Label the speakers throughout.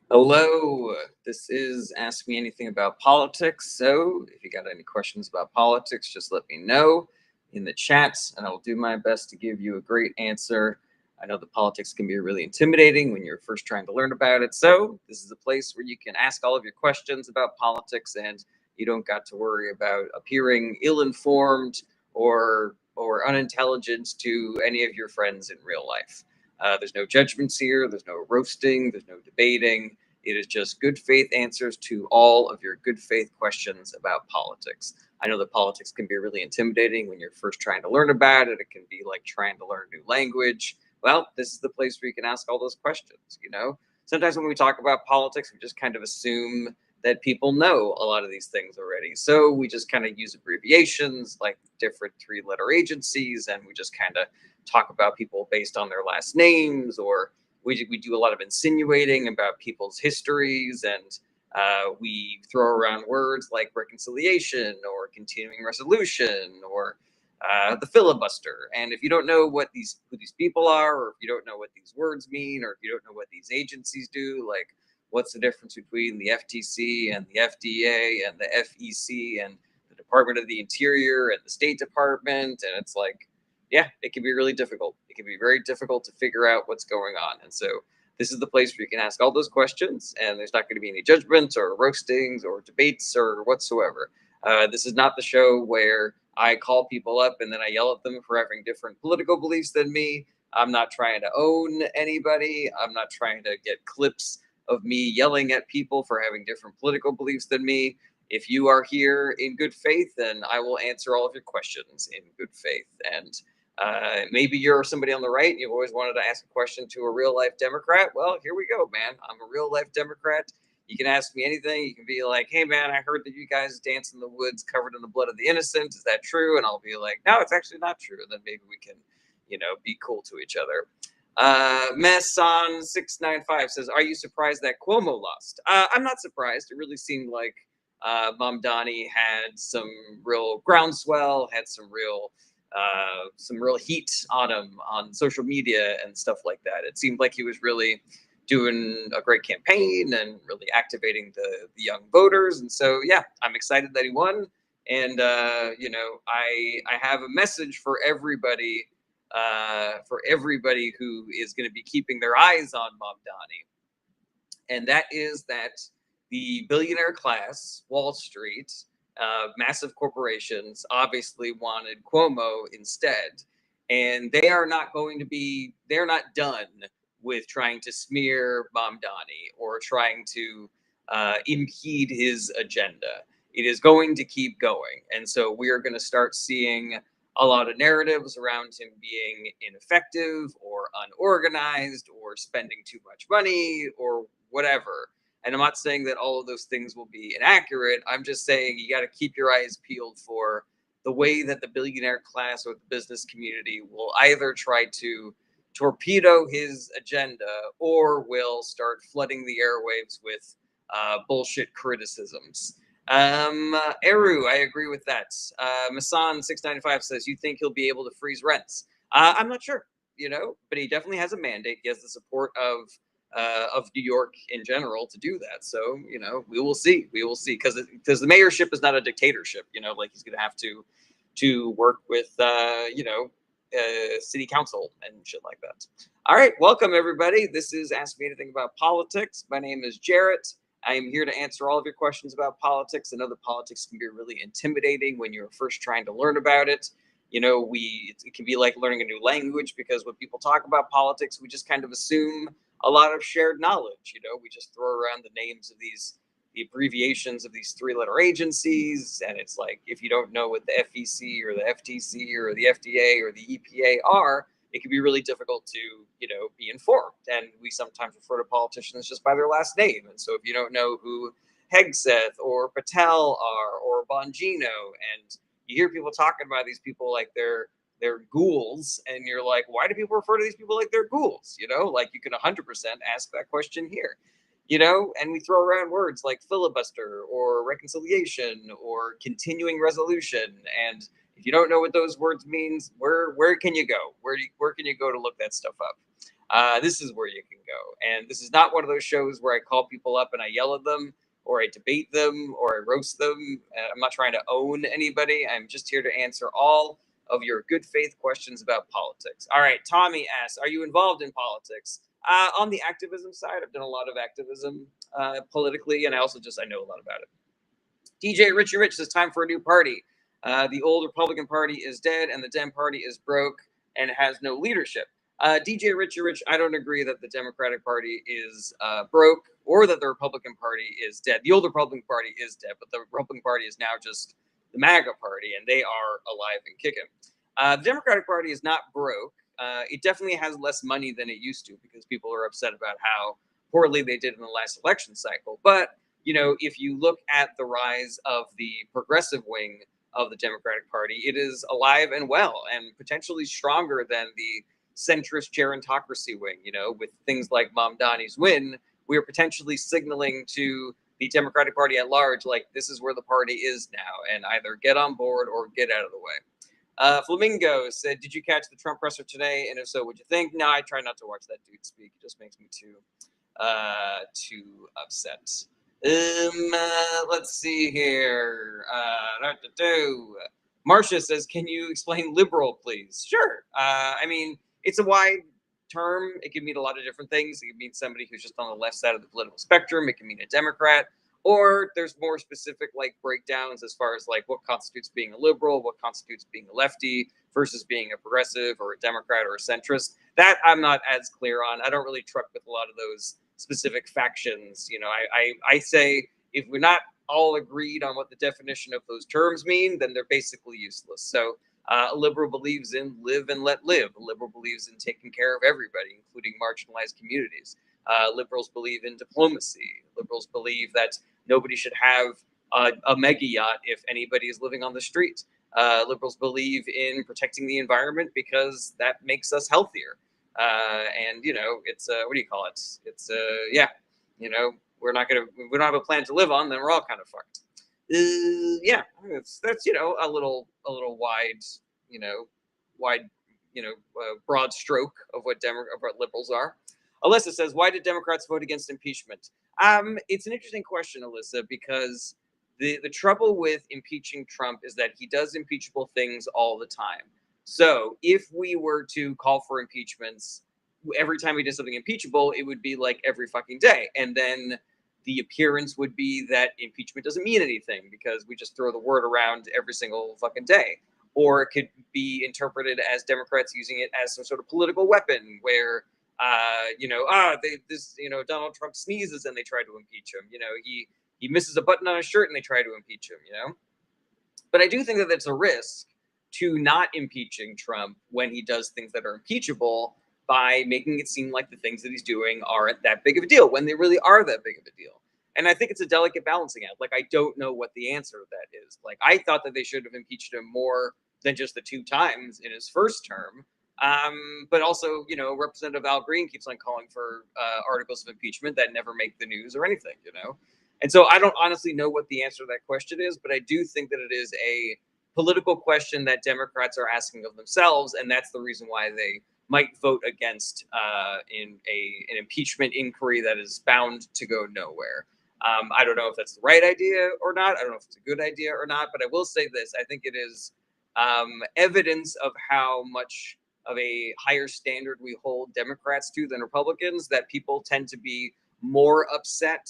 Speaker 1: Hello, this is Ask Me Anything About Politics. So, if you got any questions about politics, just let me know in the chats, and I'll do my best to give you a great answer. I know the politics can be really intimidating when you're first trying to learn about it. So, this is a place where you can ask all of your questions about politics, and you don't got to worry about appearing ill-informed or unintelligent to any of your friends in real life. There's no judgments here. There's no roasting. There's no debating. It is just good faith answers to all of your good faith questions about politics. I know that politics can be really intimidating when you're first trying to learn about it. It can be like trying to learn a new language. Well, this is the place where you can ask all those questions. Sometimes when we talk about politics, we just kind of assume that people know a lot of these things already. So we just kind of use abbreviations like different three-letter agencies, and we just kind of talk about people based on their last names, or we do a lot of insinuating about people's histories, and we throw around words like reconciliation or continuing resolution or the filibuster. And if you don't know who these people are, or if you don't know what these words mean, or if you don't know what these agencies do, like what's the difference between the FTC and the FDA and the FEC and the Department of the Interior and the State Department, and it's like, yeah, it can be really difficult. It can be very difficult to figure out what's going on. And so this is the place where you can ask all those questions, and there's not going to be any judgments or roastings or debates or whatsoever. This is not the show where I call people up and then I yell at them for having different political beliefs than me. I'm not trying to own anybody. I'm not trying to get clips of me yelling at people for having different political beliefs than me. If you are here in good faith, then I will answer all of your questions in good faith. And maybe you're somebody on the right and you've always wanted to ask a question to a real life Democrat. Well, here we go, man. I'm a real life Democrat. You can ask me anything. You can be like, hey, man, I heard that you guys dance in the woods covered in the blood of the innocent. Is that true? And I'll be like, no, it's actually not true. And then maybe we can, be cool to each other. Messon695 says, are you surprised that Cuomo lost? I'm not surprised. It really seemed like Mamdani had some real groundswell, had some real heat on him on social media and stuff like that. It seemed like he was really doing a great campaign and really activating the young voters. And so, yeah, I'm excited that he won. And I have a message for everybody who is going to be keeping their eyes on Mamdani, and that is that the billionaire class, Wall Street, massive corporations, obviously wanted Cuomo instead, and they're not done with trying to smear Mamdani or trying to impede his agenda. It is going to keep going, and so we are going to start seeing a lot of narratives around him being ineffective or unorganized or spending too much money or whatever. And I'm not saying that all of those things will be inaccurate. I'm just saying you got to keep your eyes peeled for the way that the billionaire class or the business community will either try to torpedo his agenda or will start flooding the airwaves with bullshit criticisms. Eru, I agree with that. Masan695 says, you think he'll be able to freeze rents? I'm not sure, but he definitely has a mandate. He has the support of New York in general to do that. So, we will see. We will see, because the mayorship is not a dictatorship. Like he's going to have to work with city council and shit like that. All right, welcome everybody. This is Ask Me Anything About Politics. My name is Jarrett. I am here to answer all of your questions about politics. I know that politics can be really intimidating when you're first trying to learn about it. It can be like learning a new language, because when people talk about politics, we just kind of assume a lot of shared knowledge. We just throw around the abbreviations of these three-letter agencies, and it's like, if you don't know what the FEC or the FTC or the FDA or the EPA are, it can be really difficult to, be informed. And we sometimes refer to politicians just by their last name. And so if you don't know who Hegseth or Patel are, or Bongino, and you hear people talking about these people like they're ghouls, and you're like, why do people refer to these people like they're ghouls? Like, you can 100% ask that question here. And we throw around words like filibuster or reconciliation or continuing resolution. And if you don't know what those words means, where can you go? Where can you go to look that stuff up? This is where you can go. And this is not one of those shows where I call people up and I yell at them or I debate them or I roast them. I'm not trying to own anybody. I'm just here to answer all of your good faith questions about politics. All right, Tommy asks, are you involved in politics? On the activism side, I've done a lot of activism politically, and I know a lot about it. DJ Richie Rich says, time for a new party. The old Republican Party is dead, and the Dem Party is broke and has no leadership. DJ Richie Rich, I don't agree that the Democratic Party is broke or that the Republican Party is dead. The old Republican Party is dead, but the Republican Party is now just the MAGA Party, and they are alive and kicking. The Democratic Party is not broke. It definitely has less money than it used to because people are upset about how poorly they did in the last election cycle. But, you know, if you look at the rise of the progressive wing of the Democratic Party, it is alive and well and potentially stronger than the centrist gerontocracy wing. You know, with things like Mamdani's win, we are potentially signaling to the Democratic Party at large, like, this is where the party is now, and either get on board or get out of the way. Flamingo said, did you catch the Trump presser today? And if so, what'd you think? No, I try not to watch that dude speak. It just makes me too upset. Let's see here. Marcia says, can you explain liberal, please? Sure. I mean, it's a wide term. It can mean a lot of different things. It can mean somebody who's just on the left side of the political spectrum. It can mean a Democrat, or there's more specific like breakdowns as far as like what constitutes being a liberal, what constitutes being a lefty versus being a progressive or a Democrat or a centrist. That I'm not as clear on. I don't really truck with a lot of those specific factions. You know, I say if we're not all agreed on what the definition of those terms mean, then they're basically useless. So a liberal believes in live and let live. A liberal believes in taking care of everybody, including marginalized communities. Liberals believe in diplomacy. Liberals believe that nobody should have a mega yacht if anybody is living on the street. Liberals believe in protecting the environment because that makes us healthier. And you know, it's what do you call it? It's yeah, you know, we don't have a planet to live on, then we're all kind of fucked. Yeah, that's you know a little wide, broad stroke of what liberals are. Alyssa says, why did Democrats vote against impeachment? It's an interesting question, Alyssa, because the trouble with impeaching Trump is that he does impeachable things all the time. So if we were to call for impeachments every time he did something impeachable, it would be like every fucking day. And then the appearance would be that impeachment doesn't mean anything because we just throw the word around every single fucking day. Or it could be interpreted as Democrats using it as some sort of political weapon where, Donald Trump sneezes and they try to impeach him. You know, he misses a button on his shirt and they try to impeach him, you know? But I do think that that's a risk to not impeaching Trump when he does things that are impeachable by making it seem like the things that he's doing aren't that big of a deal when they really are that big of a deal. And I think it's a delicate balancing act. Like, I don't know what the answer to that is. Like, I thought that they should have impeached him more than just the 2 times in his first term. But also, you know, Representative Al Green keeps on calling for articles of impeachment that never make the news or anything, you know? And so I don't honestly know what the answer to that question is, but I do think that it is a political question that Democrats are asking of themselves, and that's the reason why they might vote against an impeachment inquiry that is bound to go nowhere. I don't know if that's the right idea or not. I don't know if it's a good idea or not, but I will say this. I think it is evidence of how much of a higher standard we hold Democrats to than Republicans, that people tend to be more upset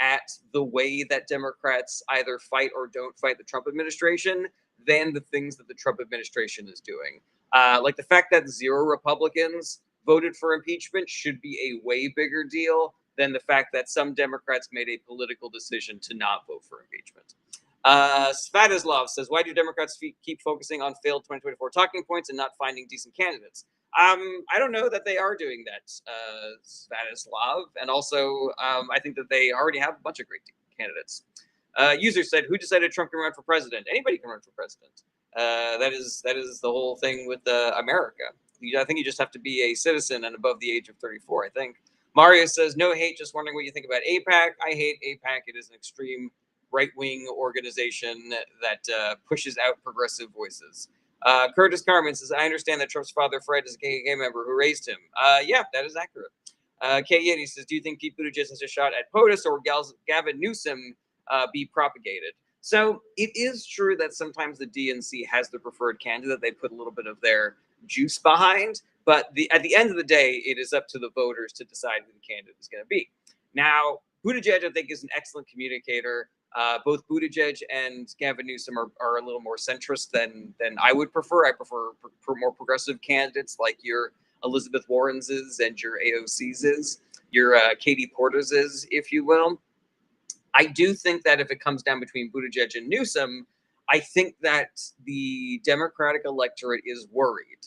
Speaker 1: at the way that Democrats either fight or don't fight the Trump administration than the things that the Trump administration is doing. Like the fact that 0 Republicans voted for impeachment should be a way bigger deal than the fact that some Democrats made a political decision to not vote for impeachment. Svatoslav says, why do Democrats keep focusing on failed 2024 talking points and not finding decent candidates? I don't know that they are doing that, Svatoslav. And also, I think that they already have a bunch of great candidates. User said, who decided Trump can run for president? Anybody can run for president. That is the whole thing with America. I think you just have to be a citizen and above the age of 34, I think. Mario says, no hate, just wondering what you think about AIPAC. I hate AIPAC. It is an extreme right-wing organization that pushes out progressive voices. Curtis Carmen says, I understand that Trump's father, Fred, is a KKK member who raised him. Yeah, that is accurate. Kay Yeti says, do you think Pete Buttigieg has a shot at POTUS or Gavin Newsom be propagated? So it is true that sometimes the DNC has the preferred candidate. They put a little bit of their juice behind. But at the end of the day, it is up to the voters to decide who the candidate is going to be. Now, Buttigieg, I think, is an excellent communicator. Both Buttigieg and Gavin Newsom are a little more centrist than I would prefer. I prefer more progressive candidates like your Elizabeth Warren's and your AOC's, your Katie Porter's, if you will. I do think that if it comes down between Buttigieg and Newsom, I think that the Democratic electorate is worried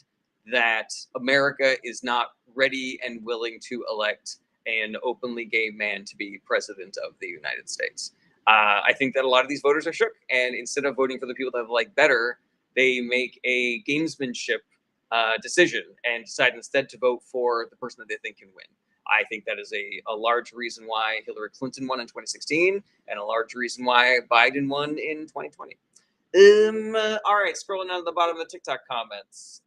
Speaker 1: that America is not ready and willing to elect an openly gay man to be president of the United States. I think that a lot of these voters are shook, and instead of voting for the people that they like better, they make a gamesmanship decision and decide instead to vote for the person that they think can win. I think that is a large reason why Hillary Clinton won in 2016 and a large reason why Biden won in 2020. All right, scrolling down to the bottom of the TikTok comments.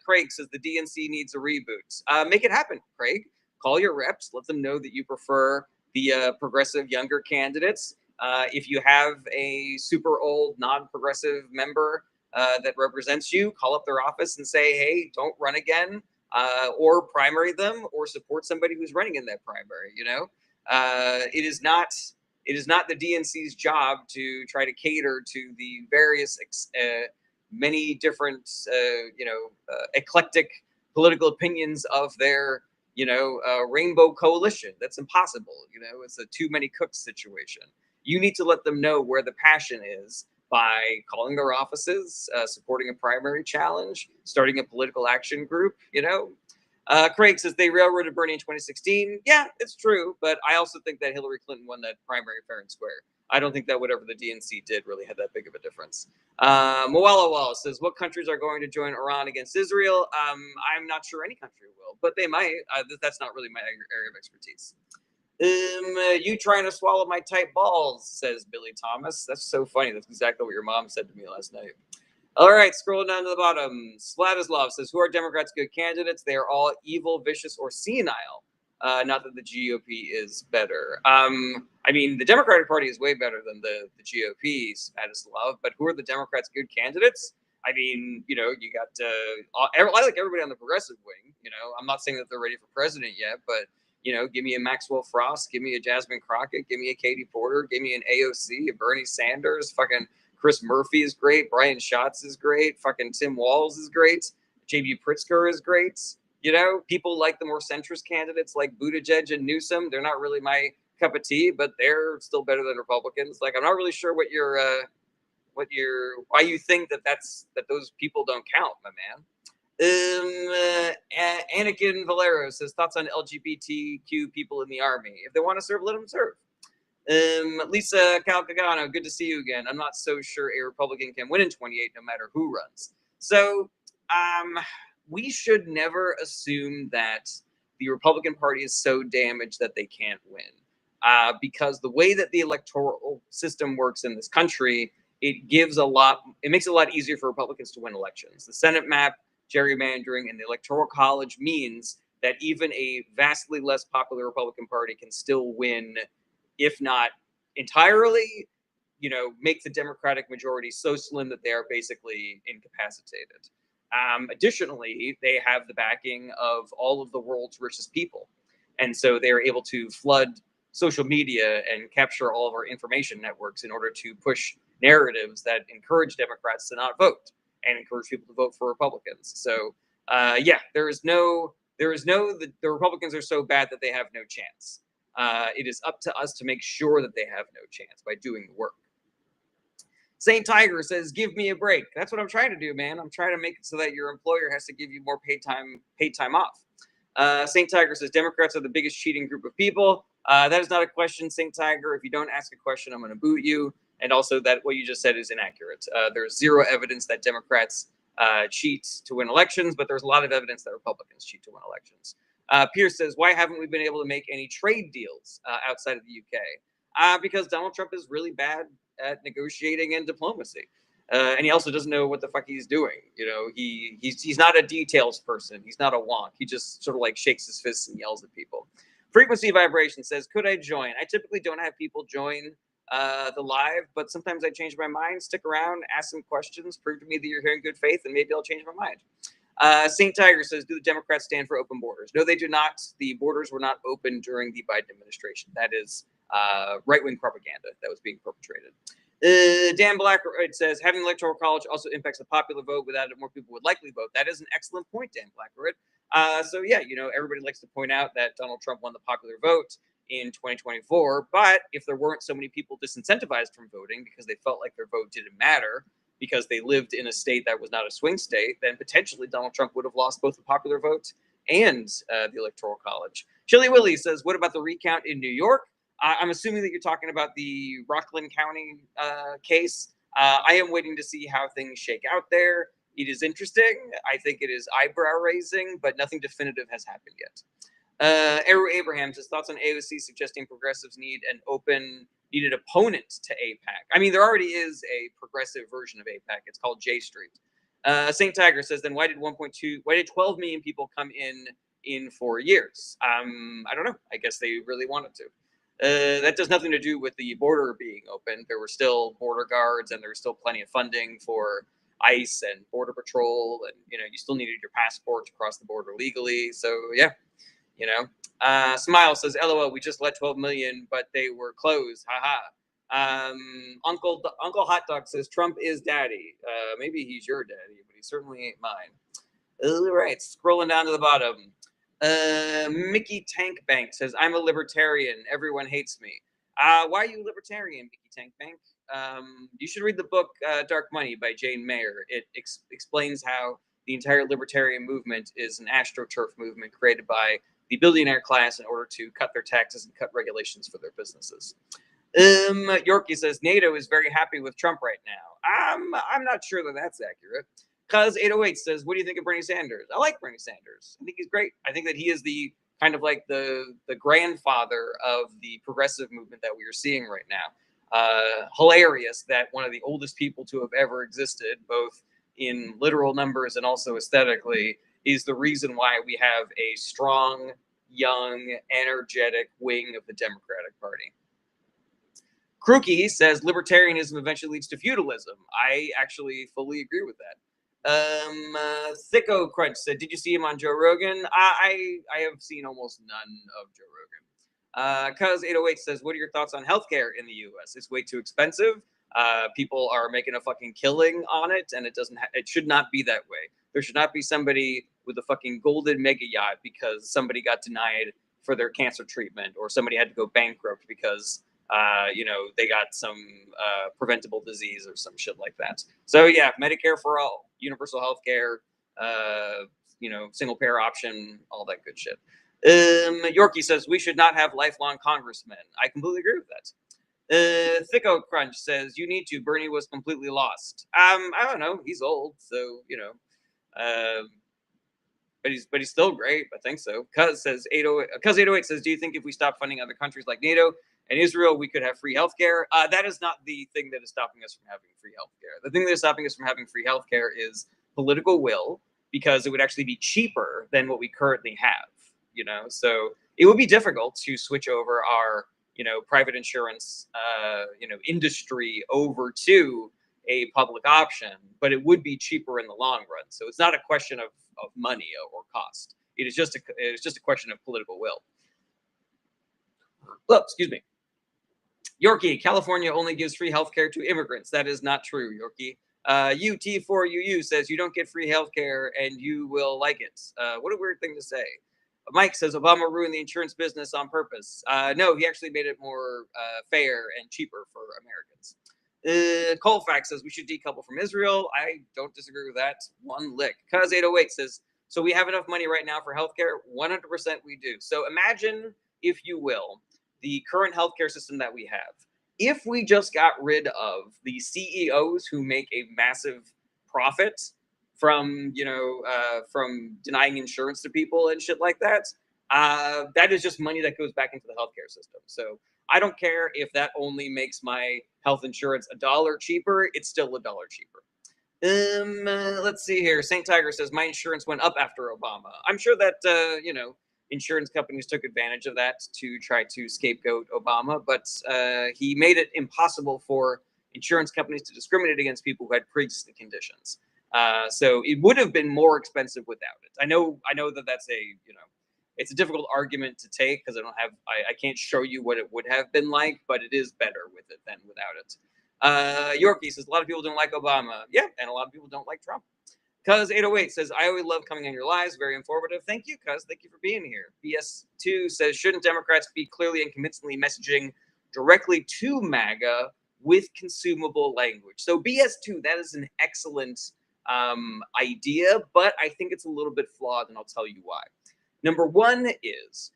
Speaker 1: Craig says the DNC needs a reboot. Make it happen, Craig. Call your reps. Let them know that you prefer the progressive younger candidates. If you have a super old non-progressive member that represents you, call up their office and say, hey, don't run again. Or primary them, or support somebody who's running in that primary. You know, it is not the DNC's job to try to cater to the various many different eclectic political opinions of their rainbow coalition. That's impossible. You know, it's a too many cooks situation. You need to let them know where the passion is by calling their offices, supporting a primary challenge, starting a political action group. Craig says they railroaded Bernie in 2016. Yeah, it's true, but I also think that Hillary Clinton won that primary fair and square. I don't think that whatever the DNC did really had that big of a difference. Moala Wallace says, what countries are going to join Iran against Israel? I'm not sure any country will, but they might. That's not really my area of expertise. You trying to swallow my tight balls, says Billy Thomas. That's so funny. That's exactly what your mom said to me last night. All right, scrolling down to the bottom. Sladislav says, who are Democrats' good candidates? They are all evil, vicious, or senile. Not that the GOP is better. I mean, the Democratic Party is way better than the GOP, Sladislav, but who are the Democrats' good candidates? I mean, you got I like everybody on the progressive wing. I'm not saying that they're ready for president yet, but give me a Maxwell Frost, give me a Jasmine Crockett, give me a Katie Porter, give me an AOC, a Bernie Sanders, fucking Chris Murphy is great, Brian Schatz is great, fucking Tim Walz is great, JB Pritzker is great. People like the more centrist candidates like Buttigieg and Newsom. They're not really my cup of tea, but they're still better than Republicans. Like, I'm not really sure why you think that those people don't count, my man. Anakin Valero says, thoughts on LGBTQ people in the Army. If they want to serve, let them serve. Lisa Calcagano, good to see you again. I'm not so sure a Republican can win in 28 no matter who runs. So we should never assume that the Republican Party is so damaged that they can't win. Because the way that the electoral system works in this country, it makes it a lot easier for Republicans to win elections. The Senate map, gerrymandering, and the Electoral College means that even a vastly less popular Republican Party can still win, if not entirely, make the Democratic majority so slim that they are basically incapacitated. Additionally, they have the backing of all of the world's richest people. And so they are able to flood social media and capture all of our information networks in order to push narratives that encourage Democrats to not vote and encourage people to vote for Republicans. So, the Republicans are so bad that they have no chance. It is up to us to make sure that they have no chance by doing the work. St. Tiger says, give me a break. That's what I'm trying to do, man. I'm trying to make it so that your employer has to give you more paid time off. St. Tiger says, Democrats are the biggest cheating group of people. That is not a question, St. Tiger. If you don't ask a question, I'm going to boot you. And also that what you just said is inaccurate. There's zero evidence that Democrats cheat to win elections, but there's a lot of evidence that Republicans cheat to win elections. Pierce says, why haven't we been able to make any trade deals outside of the UK? Because Donald Trump is really bad at negotiating and diplomacy. And he also doesn't know what the fuck he's doing. He's not a details person. He's not a wonk. He just sort of like shakes his fists and yells at people. Frequency vibration says, could I join? I typically don't have people join the live, but sometimes I change my mind. Stick around, ask some questions, prove to me that you're here in good faith, and maybe I'll change my mind. St. Tiger says, do the Democrats stand for open borders? No, they do not. The borders were not open during the Biden administration. That is right-wing propaganda that was being perpetrated. Dan Blackwood says, having the Electoral College also impacts the popular vote. Without it, more people would likely vote. That is an excellent point, Dan Blackwood. So yeah, everybody likes to point out that Donald Trump won the popular vote in 2024. But if there weren't so many people disincentivized from voting because they felt like their vote didn't matter because they lived in a state that was not a swing state, then potentially Donald Trump would have lost both the popular vote and the Electoral College. Chili Willie says, what about the recount in New York? I'm assuming that you're talking about the Rockland County case. I am waiting to see how things shake out there. It is interesting. I think it is eyebrow raising, but nothing definitive has happened yet. Eru Abraham says, thoughts on AOC suggesting progressives needed opponent to AIPAC. I mean, there already is a progressive version of AIPAC. It's called J Street. St. Tiger says, then why did 12 million people come in 4 years? I don't know. I guess they really wanted to. That does nothing to do with the border being open. There were still border guards, and there was still plenty of funding for ICE and Border Patrol, and you still needed your passport to cross the border legally. So yeah, Smile says, "LOL, we just let 12 million, but they were closed. Haha." Uncle Hot Dog says, "Trump is daddy. Maybe he's your daddy, but he certainly ain't mine." All right, scrolling down to the bottom. Mickey Tank Bank says, I'm a libertarian. Everyone hates me. Why are you libertarian, Mickey Tank Bank? You should read the book Dark Money by Jane Mayer. It explains how the entire libertarian movement is an astroturf movement created by the billionaire class in order to cut their taxes and cut regulations for their businesses. Yorkie says, NATO is very happy with Trump right now. I'm not sure that that's accurate. Cuz 808 says, what do you think of Bernie Sanders? I like Bernie Sanders. I think he's great. I think that he is the kind of like the grandfather of the progressive movement that we are seeing right now. Hilarious that one of the oldest people to have ever existed, both in literal numbers and also aesthetically, is the reason why we have a strong, young, energetic wing of the Democratic Party. Krookie says libertarianism eventually leads to feudalism. I actually fully agree with that. Thicko Crunch said, did you see him on Joe Rogan? I have seen almost none of Joe Rogan. Cuz 808 says, what are your thoughts on healthcare in the US? It's way too expensive. People are making a fucking killing on it, and it should not be that way. There should not be somebody with a fucking golden mega yacht because somebody got denied for their cancer treatment, or somebody had to go bankrupt because they got some preventable disease or some shit like that. So yeah, Medicare for all, universal health care, single payer option, all that good shit. Yorkie says, we should not have lifelong congressmen. I completely agree with that. Thicko Crunch says, you need to. Bernie was completely lost. I don't know. He's old, so, but he's still great. I think so. Cuz 808 says, do you think if we stop funding other countries like NATO and Israel, we could have free healthcare? That is not the thing that is stopping us from having free healthcare. The thing that is stopping us from having free healthcare is political will, because it would actually be cheaper than what we currently have. So it would be difficult to switch over our private insurance industry over to a public option, but it would be cheaper in the long run. So it's not a question of money or cost. It is just a question of political will. Oh, excuse me. Yorkie, California only gives free healthcare to immigrants. That is not true, Yorkie. UT4UU says you don't get free healthcare and you will like it. What a weird thing to say. Mike says Obama ruined the insurance business on purpose. No, he actually made it more fair and cheaper for Americans. Colfax says we should decouple from Israel. I don't disagree with that one lick. Cuz 808 says, so we have enough money right now for healthcare? 100% we do. So imagine, if you will, the current healthcare system that we have. If we just got rid of the CEOs who make a massive profit from denying insurance to people and shit like that, that is just money that goes back into the healthcare system. So I don't care if that only makes my health insurance $1 cheaper. It's still $1 cheaper. Let's see here. Saint Tiger says my insurance went up after Obama. I'm sure that insurance companies took advantage of that to try to scapegoat Obama, but he made it impossible for insurance companies to discriminate against people who had pre-existing conditions. So it would have been more expensive without it. I know that that's a it's a difficult argument to take because I can't show you what it would have been like, but it is better with it than without it. Yorkie says a lot of people don't like Obama. Yeah, and a lot of people don't like Trump. Cuz808 says I always love coming on your lives. Very informative. Thank you, Cuz. Thank you for being here. BS2 says shouldn't Democrats be clearly and convincingly messaging directly to MAGA with consumable language? So BS2, that is an excellent idea, but I think it's a little bit flawed, and I'll tell you why. Number one is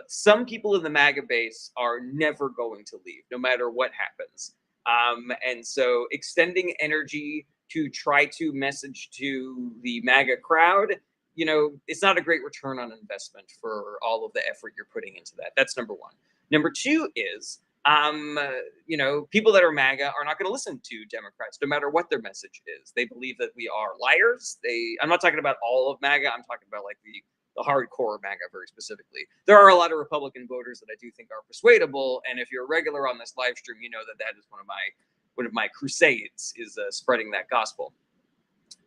Speaker 1: some people in the MAGA base are never going to leave, no matter what happens. And so extending energy to try to message to the MAGA crowd, it's not a great return on investment for all of the effort you're putting into that. That's number one. Number two is, people that are MAGA are not going to listen to Democrats, no matter what their message is. They believe that we are liars. I'm not talking about all of MAGA. I'm talking about like the hardcore MAGA very specifically. There are a lot of Republican voters that I do think are persuadable, and if you're a regular on this live stream, you know that is one of my crusades is spreading that gospel.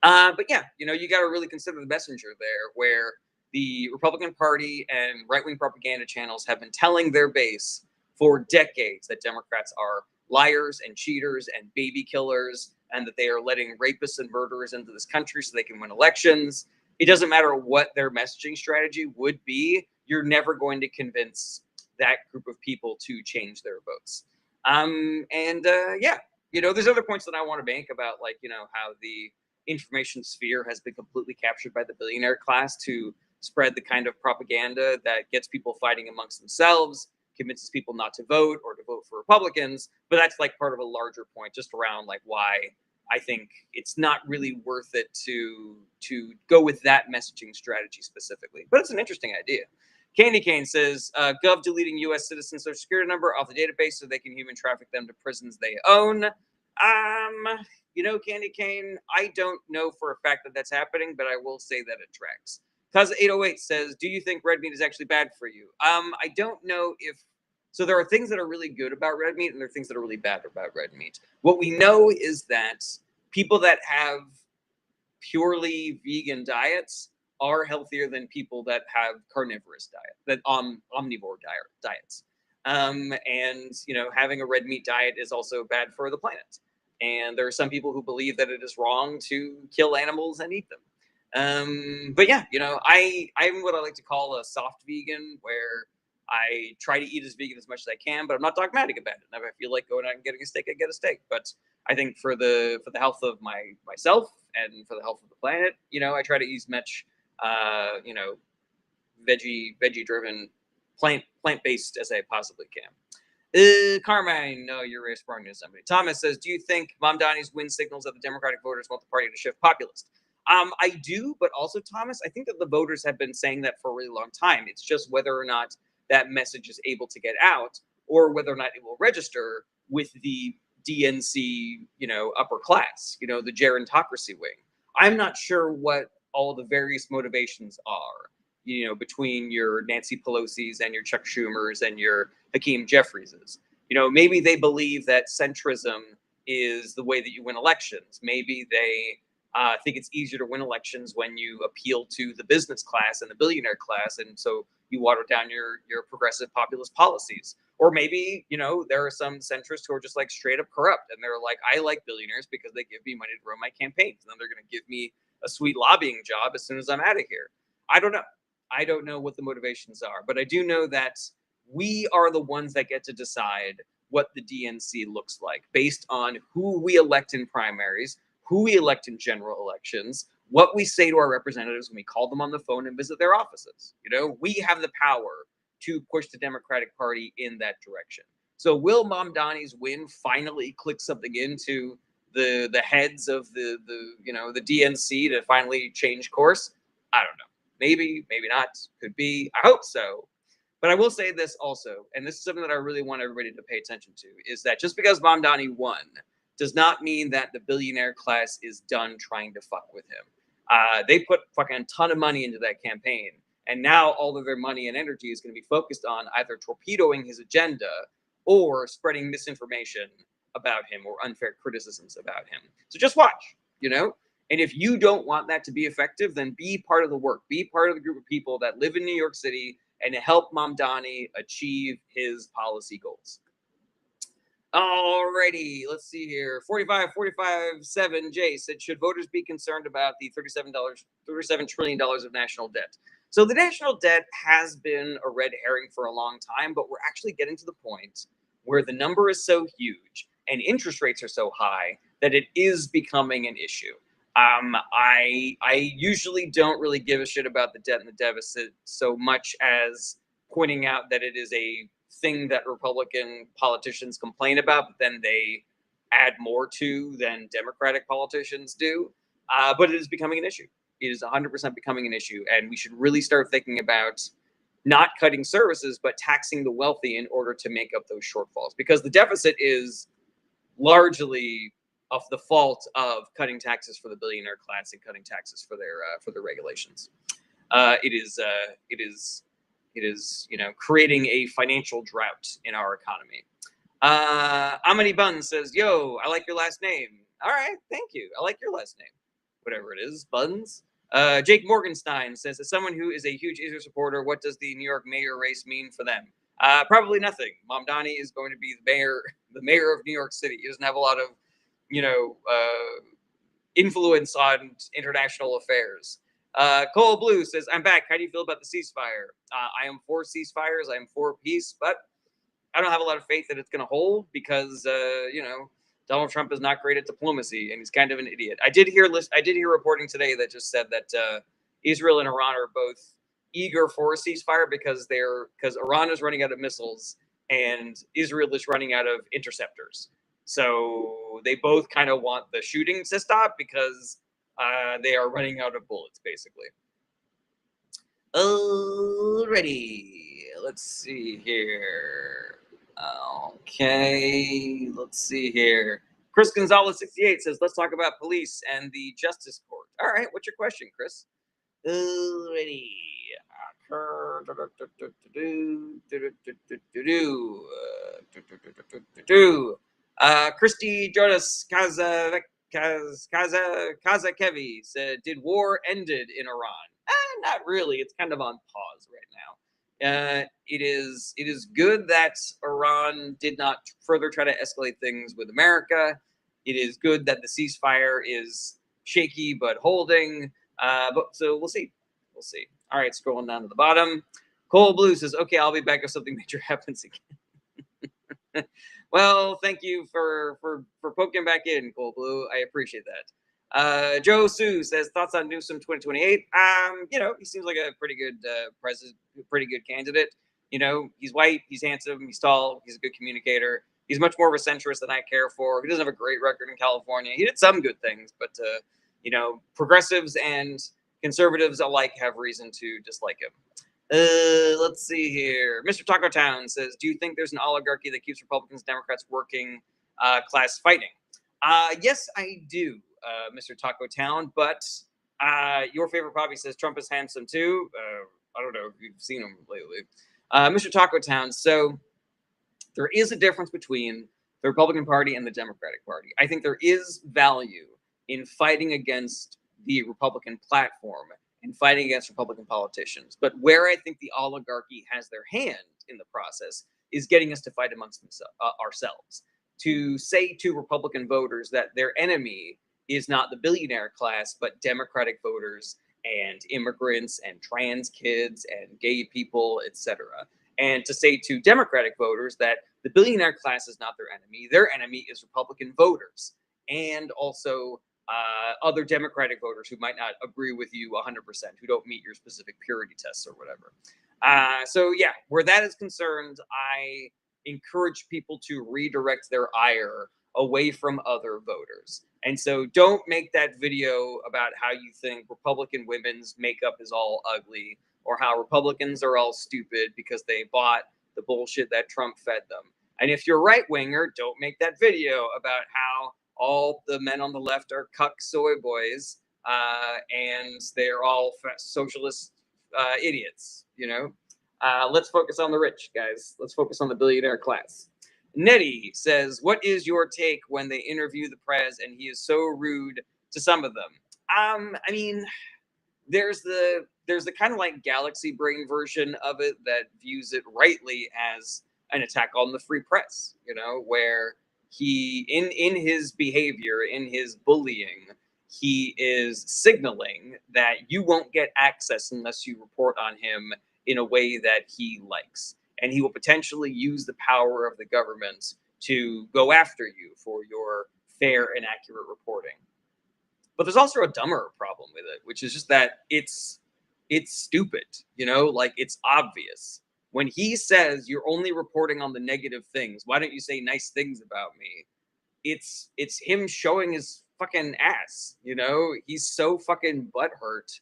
Speaker 1: But yeah, you got to really consider the messenger there, where the Republican Party and right-wing propaganda channels have been telling their base for decades that Democrats are liars and cheaters and baby killers, and that they are letting rapists and murderers into this country so they can win elections. It doesn't matter what their messaging strategy would be. You're never going to convince that group of people to change their votes. There's other points that I want to make about, like, how the information sphere has been completely captured by the billionaire class to spread the kind of propaganda that gets people fighting amongst themselves, convinces people not to vote or to vote for Republicans. But that's like part of a larger point just around like why I think it's not really worth it to go with that messaging strategy specifically. But it's an interesting idea. Candy Cane says, Gov deleting U.S. citizen social security number off the database so they can human traffic them to prisons they own. Candy Cane, I don't know for a fact that that's happening, but I will say that it tracks. Cuz808 says, do you think red meat is actually bad for you? I don't know if... So there are things that are really good about red meat, and there are things that are really bad about red meat. What we know is that people that have purely vegan diets are healthier than people that have carnivorous omnivore diets. Having a red meat diet is also bad for the planet. And there are some people who believe that it is wrong to kill animals and eat them. I'm what I like to call a soft vegan, where I try to eat as vegan as much as I can, but I'm not dogmatic about it. And if I feel like going out and getting a steak, I get a steak. But I think for the health of myself and for the health of the planet, I try to eat as much, veggie driven, plant based as I possibly can. Carmine, no, you're responding to somebody. Thomas says, do you think Mamdani's win signals that the Democratic voters want the party to shift populist? I do, but also, Thomas, I think that the voters have been saying that for a really long time. It's just whether or not that message is able to get out, or whether or not it will register with the DNC, upper class, the gerontocracy wing. I'm not sure what all the various motivations are, between your Nancy Pelosi's and your Chuck Schumer's and your Hakeem Jeffries's. Maybe they believe that centrism is the way that you win elections. Maybe they think it's easier to win elections when you appeal to the business class and the billionaire class, and so you water down your progressive populist policies. Or maybe, there are some centrists who are just like straight up corrupt, and they're like, I like billionaires because they give me money to run my campaigns, and then they're going to give me a sweet lobbying job as soon as I'm out of here. I don't know. I don't know what the motivations are, but I do know that we are the ones that get to decide what the DNC looks like based on who we elect in primaries, who we elect in general elections, what we say to our representatives when we call them on the phone and visit their offices. We have the power to push the Democratic Party in that direction. So will Mamdani's win finally click something into the heads of the DNC to finally change course? I don't know. Maybe, maybe not. Could be. I hope so. But I will say this also, and this is something that I really want everybody to pay attention to, is that just because Mamdani won does not mean that the billionaire class is done trying to fuck with him. They put fucking a ton of money into that campaign, and now all of their money and energy is going to be focused on either torpedoing his agenda or spreading misinformation about him or unfair criticisms about him. So just watch, you know? And if you don't want that to be effective, then be part of the work. Be part of the group of people that live in New York City and help Mamdani achieve his policy goals. Alrighty, let's see here. 7 said, should voters be concerned about the $37 trillion of national debt? So the national debt has been a red herring for a long time, but we're actually getting to the point where the number is so huge and interest rates are so high that it is becoming an issue. I usually don't really give a shit about the debt and the deficit so much as pointing out that it is a thing that Republican politicians complain about, but then they add more to than Democratic politicians do. But it is becoming an issue. It is 100% becoming an issue, and we should really start thinking about not cutting services, but taxing the wealthy in order to make up those shortfalls, because the deficit is largely of the fault of cutting taxes for the billionaire class and cutting taxes for their regulations. It is creating a financial drought in our economy. Amity Bun says, "Yo, I like your last name." All right, thank you. I like your last name, whatever it is, Buns. Jake Morgenstein says, as someone who is a huge Israel supporter, what does the New York mayor race mean for them? Probably nothing. Mamdani is going to be the mayor of New York City. He doesn't have a lot of influence on international affairs. Cole Blue says, I'm back. How do you feel about the ceasefire? I am for ceasefires. I am for peace, but I don't have a lot of faith that it's going to hold because, Donald Trump is not great at diplomacy and he's kind of an idiot. I did hear reporting today that just said that Israel and Iran are both eager for a ceasefire because Iran is running out of missiles and Israel is running out of interceptors. So they both kind of want the shooting to stop because they are running out of bullets, basically. Alrighty, let's see here. Okay, let's see here. Chris Gonzalez 68 says, let's talk about police and the justice court. All right, what's your question, Chris? Alrighty. Christy Jonas Kazakevi said, did war ended in Iran? Not really. It's kind of on pause right now. It is good that Iran did not further try to escalate things with America. It is good that the ceasefire is shaky but holding. So we'll see. We'll see. All right, scrolling down to the bottom. Cole Blue says, okay, I'll be back if something major happens again. Well, thank you for poking back in, Cole Blue. I appreciate that. Joe Sue says, thoughts on Newsom 2028? He seems like a pretty good president, pretty good candidate. He's white, he's handsome, he's tall, he's a good communicator. He's much more of a centrist than I care for. He doesn't have a great record in California. He did some good things, but progressives and conservatives alike have reason to dislike him. Let's see here. Mr. Taco Town says, do you think there's an oligarchy that keeps Republicans and Democrats working class fighting? Yes, I do, Mr. Taco Town, but your favorite Bobby says Trump is handsome too. I don't know if you've seen him lately. Mr. Taco Town, so there is a difference between the Republican Party and the Democratic Party. I think there is value in fighting against the Republican platform and fighting against Republican politicians. But where I think the oligarchy has their hand in the process is getting us to fight amongst ourselves. To say to Republican voters that their enemy is not the billionaire class, but Democratic voters and immigrants and trans kids and gay people, etc. And to say to Democratic voters that the billionaire class is not their enemy. Their enemy is Republican voters and also other Democratic voters who might not agree with you 100%, who don't meet your specific purity tests or whatever. So yeah, where that is concerned, I encourage people to redirect their ire away from other voters. And so don't make that video about how you think Republican women's makeup is all ugly or how Republicans are all stupid because they bought the bullshit that Trump fed them. And if you're right winger, don't make that video about how all the men on the left are cuck soy boys and they're all socialist idiots. Let's focus on the rich, guys. Let's focus on the billionaire class. Nettie says, "What is your take when they interview the prez and he is so rude to some of them?" I mean, there's the kind of like galaxy brain version of it that views it rightly as an attack on the free press, where he in his behavior, in his bullying, he is signaling that you won't get access unless you report on him in a way that he likes. And he will potentially use the power of the government to go after you for your fair and accurate reporting. But there's also a dumber problem with it, which is just that it's stupid, like it's obvious. When he says you're only reporting on the negative things, why don't you say nice things about me? It's him showing his fucking ass, He's so fucking butthurt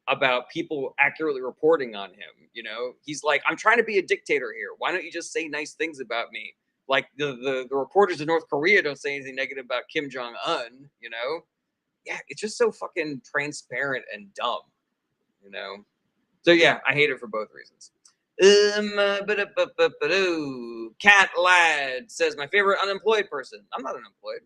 Speaker 1: about people accurately reporting on him. He's like, I'm trying to be a dictator here. Why don't you just say nice things about me? Like the reporters in North Korea don't say anything negative about Kim Jong-un, Yeah, it's just so fucking transparent and dumb, So yeah, I hate it for both reasons. Cat Lad says, my favorite unemployed person. I'm not unemployed.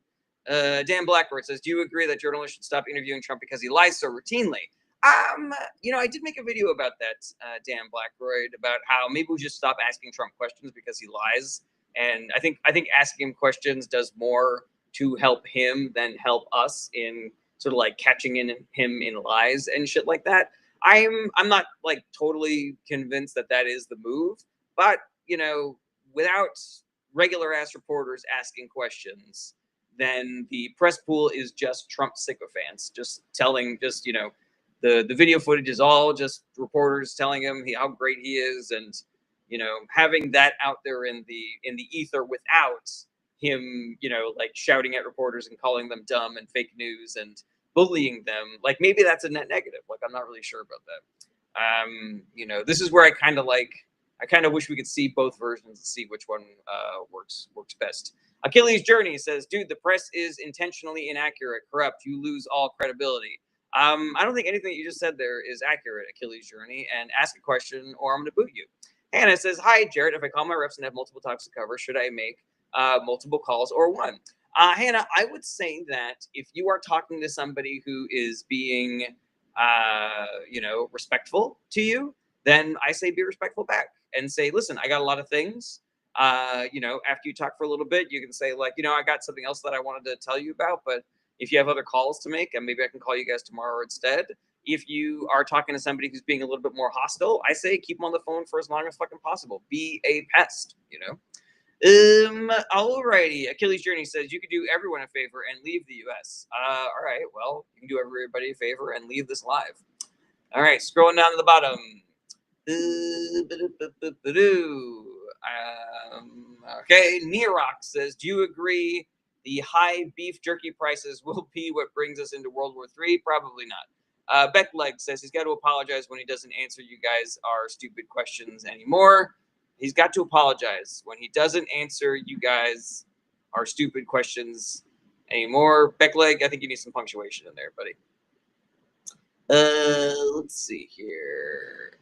Speaker 1: Dan Blackbird says, do you agree that journalists should stop interviewing Trump because he lies so routinely? I did make a video about that, Dan Blackbird, about how maybe we just stop asking Trump questions because he lies. And I think asking him questions does more to help him than help us in sort of like catching him in lies and shit like that. I'm not like totally convinced that is the move, but without regular ass reporters asking questions, then the press pool is just Trump sycophants, just the video footage is all just reporters telling him how great he is, and having that out there in the ether without him, like shouting at reporters and calling them dumb and fake news and bullying them, like maybe that's a net negative. Like I'm not really sure about that. This is where I kind of wish we could see both versions and see which one works best. Achilles Journey says, dude, the press is intentionally inaccurate, corrupt. You lose all credibility. I don't think anything that you just said there is accurate, Achilles Journey, and ask a question or I'm going to boot you. Hannah says, hi, Jared. If I call my reps and have multiple talks to cover, should I make multiple calls or one? Hannah, I would say that if you are talking to somebody who is being, respectful to you, then I say be respectful back and say, listen, I got a lot of things. After you talk for a little bit, you can say like, I got something else that I wanted to tell you about, but if you have other calls to make, and maybe I can call you guys tomorrow instead. If you are talking to somebody who's being a little bit more hostile, I say keep them on the phone for as long as fucking possible. Be a pest, Alrighty. Achilles Journey says you could do everyone a favor and leave the US. All right. Well, you can do everybody a favor and leave this live. All right. Scrolling down to the bottom. Okay. Nerox says, do you agree the high beef jerky prices will be what brings us into World War III? Probably not. Beckleg says he's got to apologize when he doesn't answer you guys our stupid questions anymore. He's got to apologize when he doesn't answer you guys our stupid questions anymore. Beckleg, I think you need some punctuation in there, buddy. Let's see here.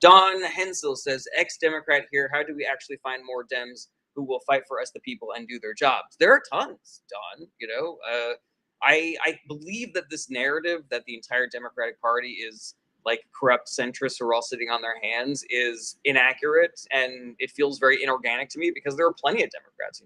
Speaker 1: Don Hensel says, ex-Democrat here, how do we actually find more Dems who will fight for us, the people, and do their jobs? There are tons, Don. I believe that this narrative that the entire Democratic Party is like corrupt centrists who are all sitting on their hands is inaccurate, and it feels very inorganic to me because there are plenty of Democrats.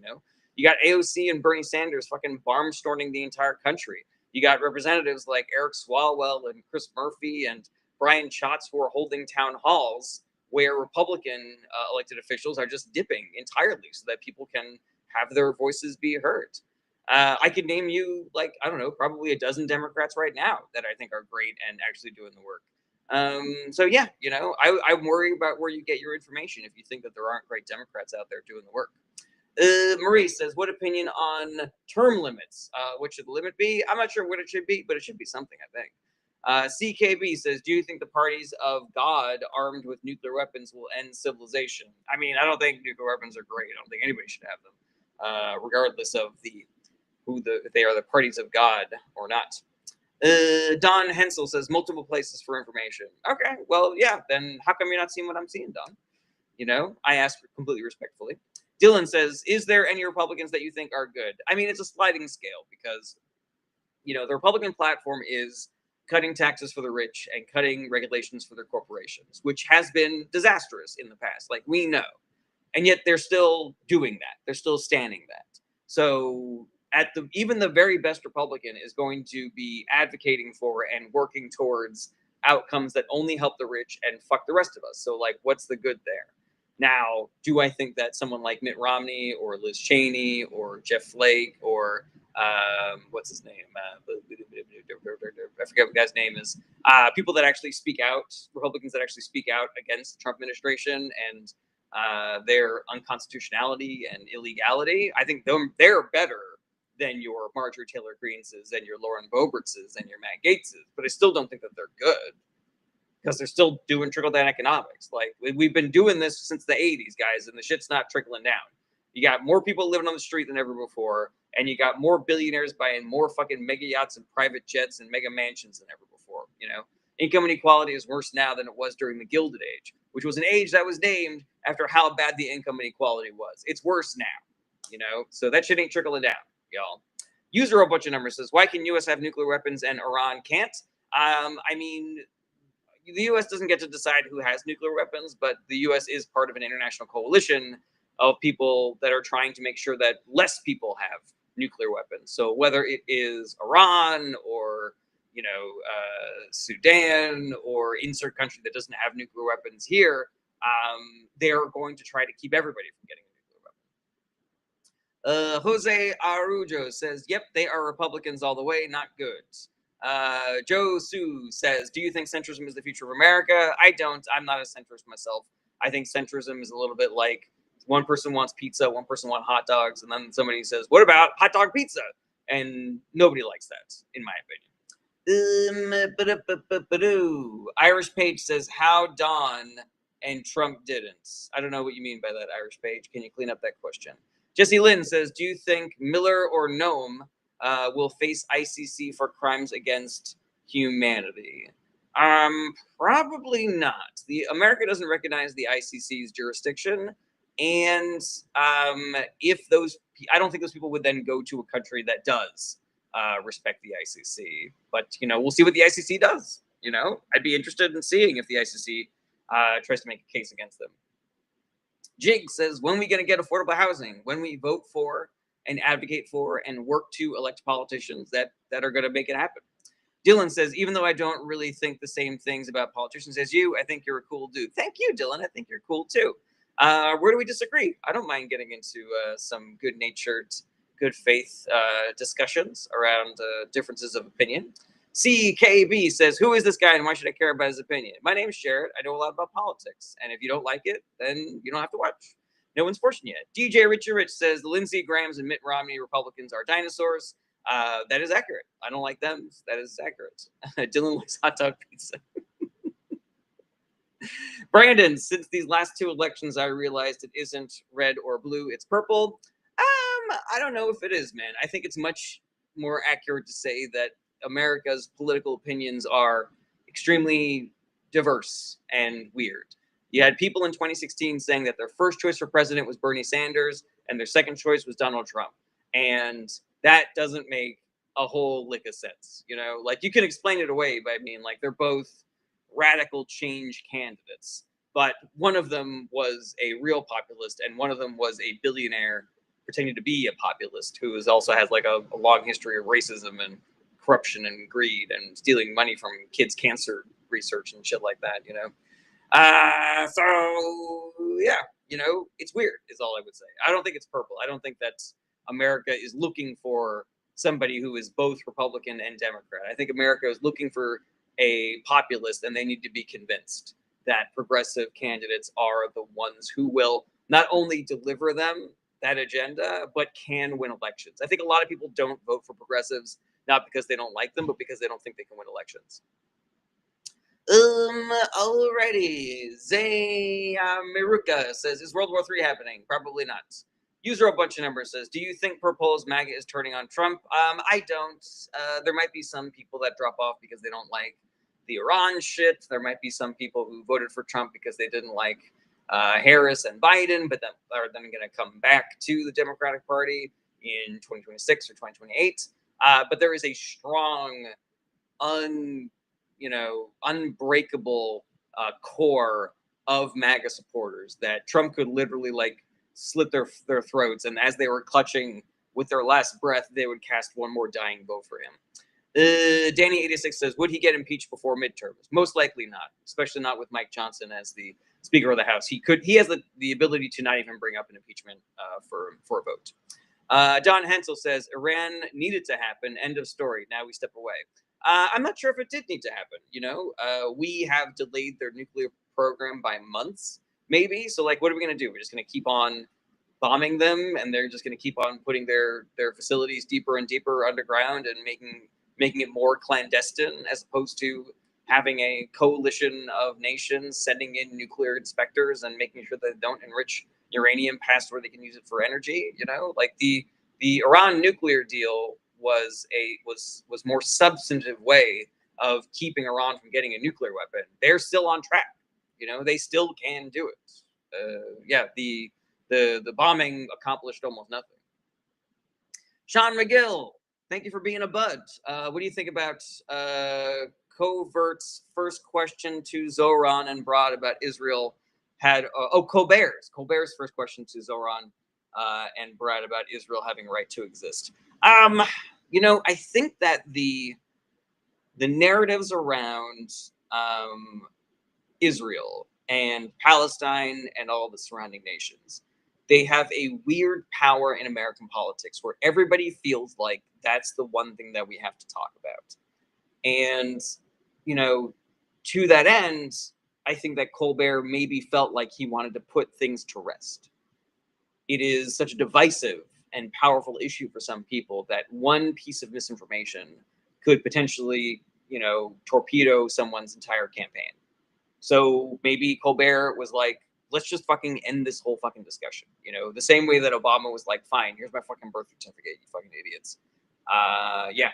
Speaker 1: You got AOC and Bernie Sanders fucking barnstorming the entire country. You got representatives like Eric Swalwell and Chris Murphy and Brian Schatz who are holding town halls where Republican elected officials are just dipping entirely so that people can have their voices be heard. I could name you, like, I don't know, probably a dozen Democrats right now that I think are great and actually doing the work. So yeah, I'm worried about where you get your information if you think that there aren't great Democrats out there doing the work. Marie says, what opinion on term limits? What should the limit be? I'm not sure what it should be, but it should be something, I think. CKB says, do you think the parties of God armed with nuclear weapons will end civilization? I mean, I don't think nuclear weapons are great. I don't think anybody should have them, regardless of if they are the parties of God or not. Don Hensel says, multiple places for information. Okay, well, yeah, then how come you're not seeing what I'm seeing, Don? You know, I ask completely respectfully. Dylan says, is there any Republicans that you think are good? I mean, it's a sliding scale because, the Republican platform is cutting taxes for the rich and cutting regulations for their corporations, which has been disastrous in the past. Like, we know. And yet they're still doing that. They're still standing that. So even the very best Republican is going to be advocating for and working towards outcomes that only help the rich and fuck the rest of us. So, like, what's the good there? Now, do I think that someone like Mitt Romney or Liz Cheney or Jeff Flake or what's his name? I forget what the guy's name is. People that actually speak out, Republicans that actually speak out against the Trump administration and their unconstitutionality and illegality. I think they're better than your Marjorie Taylor Greenes and your Lauren Boeberts and your Matt Gaetzes, but I still don't think that they're good because they're still doing trickle-down economics. Like, we've been doing this since the 80s, guys, and the shit's not trickling down. You got more people living on the street than ever before, and you got more billionaires buying more fucking mega yachts and private jets and mega mansions than ever before, Income inequality is worse now than it was during the Gilded Age, which was an age that was named after how bad the income inequality was. It's worse now, So that shit ain't trickling down, y'all. User a bunch of numbers says, why can U.S. have nuclear weapons and Iran can't? I mean, the U.S. doesn't get to decide who has nuclear weapons, but the U.S. is part of an international coalition of people that are trying to make sure that less people have nuclear weapons. So whether it is Iran or Sudan or insert country that doesn't have nuclear weapons here, they're going to try to keep everybody from getting a nuclear weapon. Jose Arujo says, yep, they are Republicans all the way, not good. Joe Sue says, do you think centrism is the future of America? I don't. I'm not a centrist myself. I think centrism is a little bit like one person wants pizza, one person wants hot dogs, and then somebody says, what about hot dog pizza? And nobody likes that, in my opinion. Irish Page says, how Don and Trump didn't. I don't know what you mean by that, Irish Page. Can you clean up that question? Jesse Lynn says, do you think Miller or Noam will face ICC for crimes against humanity? Probably not. America doesn't recognize the ICC's jurisdiction, and I don't think those people would then go to a country that does respect the ICC. But we'll see what the ICC does. I'd be interested in seeing if the ICC tries to make a case against them. Jig says, when are we going to get affordable housing? When we vote for and advocate for and work to elect politicians that are going to make it happen. Dylan says, even though I don't really think the same things about politicians as you, I think you're a cool dude. Thank you, Dylan. I think you're cool too. Where do we disagree? I don't mind getting into some good-natured, good faith discussions around differences of opinion. CKB says, who is this guy and why should I care about his opinion? My name's Jared. I know a lot about politics. And if you don't like it, then you don't have to watch. No one's forcing you. DJ Richard Rich says, the Lindsey Grahams and Mitt Romney Republicans are dinosaurs. That is accurate. I don't like them. That is accurate. Dylan likes hot dog pizza. Brandon, since these last two elections, I realized it isn't red or blue, it's purple. I don't know if it is, man. I think it's much more accurate to say that America's political opinions are extremely diverse and weird. You had people in 2016 saying that their first choice for president was Bernie Sanders and their second choice was Donald Trump. And that doesn't make a whole lick of sense. Like, you can explain it away by being like, they're both radical change candidates, but one of them was a real populist and one of them was a billionaire pretending to be a populist who also has like a long history of racism and corruption and greed and stealing money from kids' cancer research and shit like that, So yeah, it's weird is all I would say. I don't think it's purple. I don't think that America is looking for somebody who is both Republican and Democrat. I think America is looking for a populist, and they need to be convinced that progressive candidates are the ones who will not only deliver them that agenda, but can win elections. I think a lot of people don't vote for progressives, not because they don't like them, but because they don't think they can win elections. Alrighty. Zay Miruka says, is World War III happening? Probably not. User a bunch of numbers says, do you think proposed MAGA is turning on Trump? I don't. There might be some people that drop off because they don't like the Iran shit. There might be some people who voted for Trump because they didn't like Harris and Biden, but then are then going to come back to the Democratic Party in 2026 or 2028. But there is a strong, unbreakable core of MAGA supporters that Trump could literally like slit their throats, and as they were clutching with their last breath, they would cast one more dying vote for him. Danny86 says, would he get impeached before midterms? Most likely not, especially not with Mike Johnson as the Speaker of the House. He has the ability to not even bring up an impeachment for a vote. Don Hensel says, Iran needed to happen. End of story. Now we step away. I'm not sure if it did need to happen. We have delayed their nuclear program by months, maybe. So, like, what are we going to do? We're just going to keep on bombing them, and they're just going to keep on putting their facilities deeper and deeper underground and making it more clandestine, as opposed to having a coalition of nations sending in nuclear inspectors and making sure that they don't enrich uranium past where they can use it for energy. Like the Iran nuclear deal was more substantive way of keeping Iran from getting a nuclear weapon. They're still on track. They still can do it. The bombing accomplished almost nothing. Sean McGill, thank you for being a bud. What do you think about Covert's first question to Zoran and Brad about Israel? Colbert's first question to Zoran and Brad about Israel having a right to exist. I think that the narratives around Israel and Palestine and all the surrounding nations, they have a weird power in American politics where everybody feels like that's the one thing that we have to talk about. And, to that end, I think that Colbert maybe felt like he wanted to put things to rest. It is such a divisive and powerful issue for some people that one piece of misinformation could potentially, torpedo someone's entire campaign. So maybe Colbert was like, let's just fucking end this whole fucking discussion. The same way that Obama was like, fine, here's my fucking birth certificate, you fucking idiots. Yeah.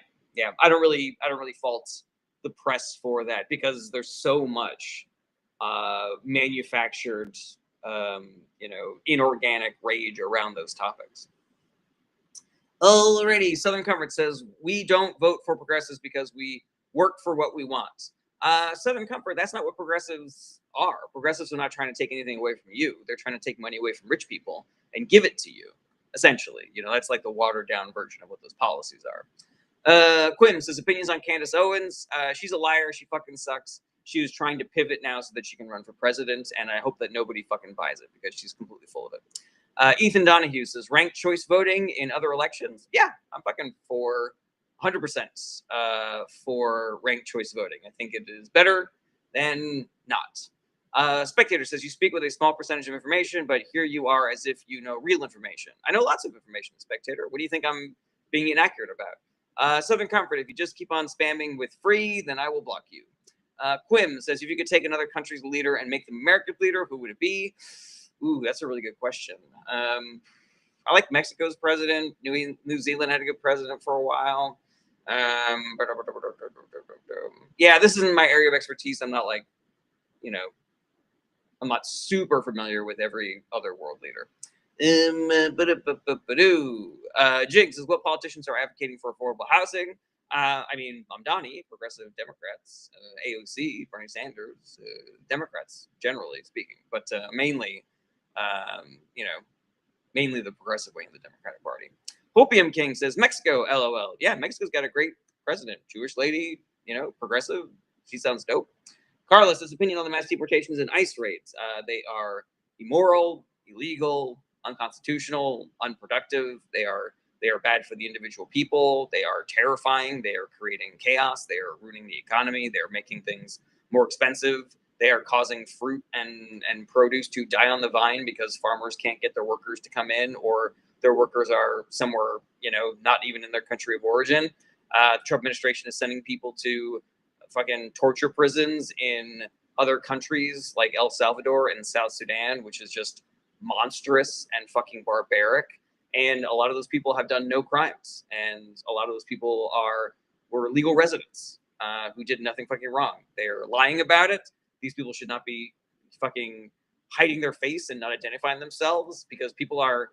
Speaker 1: I don't really fault the press for that, because there's so much manufactured, inorganic rage around those topics. Alrighty, Southern Comfort says, we don't vote for progressives because we work for what we want. Southern Comfort, that's not what progressives are. Progressives are not trying to take anything away from you. They're trying to take money away from rich people and give it to you, essentially. That's like the watered down version of what those policies are. Quinn says, opinions on Candace Owens. She's a liar. She fucking sucks. She was trying to pivot now so that she can run for president, and I hope that nobody fucking buys it, because she's completely full of it. Ethan Donahue says, ranked choice voting in other elections? Yeah, I'm fucking for 100% for ranked choice voting. I think it is better than not. Spectator says, you speak with a small percentage of information, but here you are as if you know real information. I know lots of information, Spectator. What do you think I'm being inaccurate about? Southern Comfort, if you just keep on spamming with free, then I will block you. Quim says, if you could take another country's leader and make them America's leader, who would it be? Ooh, that's a really good question. I like Mexico's president. New Zealand had a good president for a while. Yeah, this isn't my area of expertise. I'm not like, I'm not super familiar with every other world leader. Jigs says, what politicians are advocating for affordable housing? Mamdani, Progressive Democrats, AOC, Bernie Sanders, Democrats, generally speaking, but mainly the progressive wing of the Democratic Party. Hopium King says, Mexico, LOL. Yeah, Mexico's got a great president. Jewish lady, progressive. She sounds dope. Carlos, his opinion on the mass deportations and ICE raids. They are immoral, illegal, unconstitutional, unproductive. They are bad for the individual people. They are terrifying. They are creating chaos. They are ruining the economy. They are making things more expensive. They are causing fruit and produce to die on the vine because farmers can't get their workers to come in, or their workers are somewhere, not even in their country of origin. The Trump administration is sending people to fucking torture prisons in other countries like El Salvador and South Sudan, which is just monstrous and fucking barbaric. And a lot of those people have done no crimes, and a lot of those people were legal residents who did nothing fucking wrong. They're lying about it. These people should not be fucking hiding their face and not identifying themselves, because people are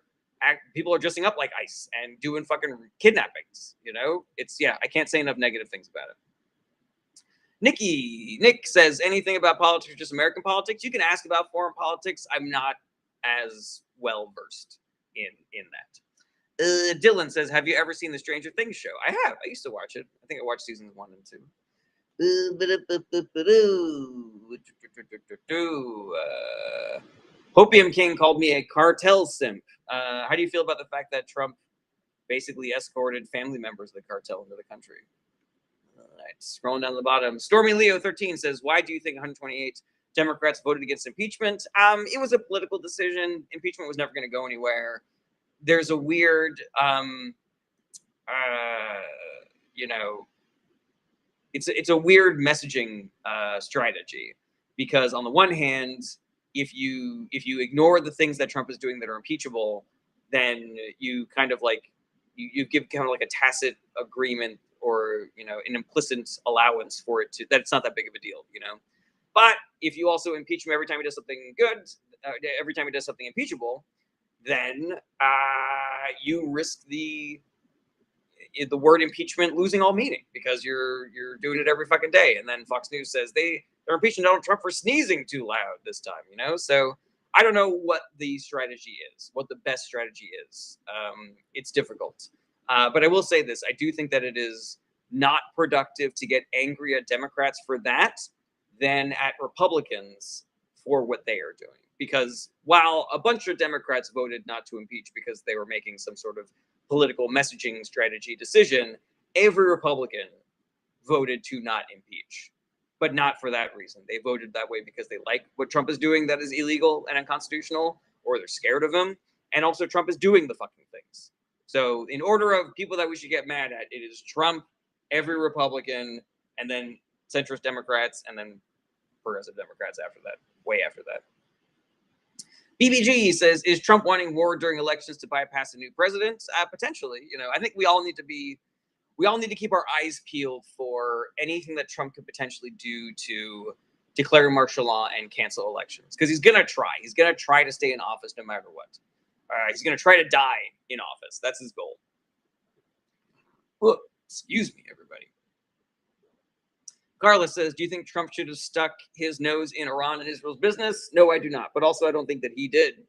Speaker 1: dressing up like ICE and doing fucking kidnappings. I can't say enough negative things about it. Nick says, anything about politics or just American politics? You can ask about foreign politics. I'm not as well versed in that. Dylan says, have you ever seen the Stranger Things show? I have. I used to watch it. I think I watched seasons 1 and 2. Hopium King called me a cartel simp. How do you feel about the fact that Trump basically escorted family members of the cartel into the country? All right, scrolling down the bottom. Stormy Leo 13 says, why do you think 128 Democrats voted against impeachment? It was a political decision. Impeachment was never going to go anywhere. There's a weird, it's a weird messaging strategy, because on the one hand, if you ignore the things that Trump is doing that are impeachable, then you kind of like you give kind of like a tacit agreement, or an implicit allowance for it that it's not that big of a deal, But if you also impeach him every time he does something good, every time he does something impeachable, then you risk the word impeachment losing all meaning, because you're doing it every fucking day. And then Fox News says they're impeaching Donald Trump for sneezing too loud this time, So I don't know what the strategy is, what the best strategy is. It's difficult. But I will say this. I do think that it is not productive to get angry at Democrats for that than at Republicans for what they are doing. Because while a bunch of Democrats voted not to impeach because they were making some sort of political messaging strategy decision, every Republican voted to not impeach, but not for that reason. They voted that way because they like what Trump is doing that is illegal and unconstitutional, or they're scared of him. And also Trump is doing the fucking things. So in order of people that we should get mad at, it is Trump, every Republican, and then centrist Democrats, and then progressive Democrats after that, way after that. BBG says, is Trump wanting war during elections to bypass a new president? Potentially. I think we all need to keep our eyes peeled for anything that Trump could potentially do to declare martial law and cancel elections. Because he's going to try. He's going to try to stay in office no matter what. He's going to try to die in office. That's his goal. Well, excuse me, everybody. Carla says, do you think Trump should have stuck his nose in Iran and Israel's business? No, I do not. But also, I don't think that he did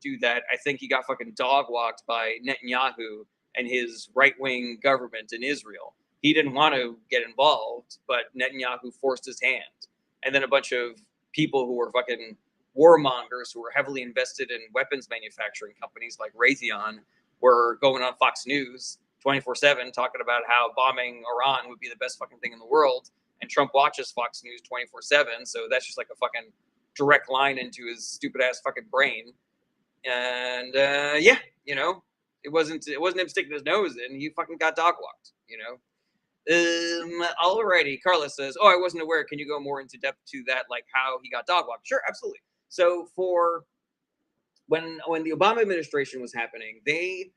Speaker 1: do that. I think he got fucking dog walked by Netanyahu and his right-wing government in Israel. He didn't want to get involved, but Netanyahu forced his hand. And then a bunch of people who were fucking warmongers, who were heavily invested in weapons manufacturing companies like Raytheon, were going on Fox News 24/7 talking about how bombing Iran would be the best fucking thing in the world. And Trump watches Fox News 24/7, so that's just like a fucking direct line into his stupid ass fucking brain. And it wasn't him sticking his nose in. He fucking got dog walked. Alrighty. Carla says, "Oh, I wasn't aware. Can you go more into depth to that, like how he got dog walked?" Sure, absolutely. So for when the Obama administration was happening, they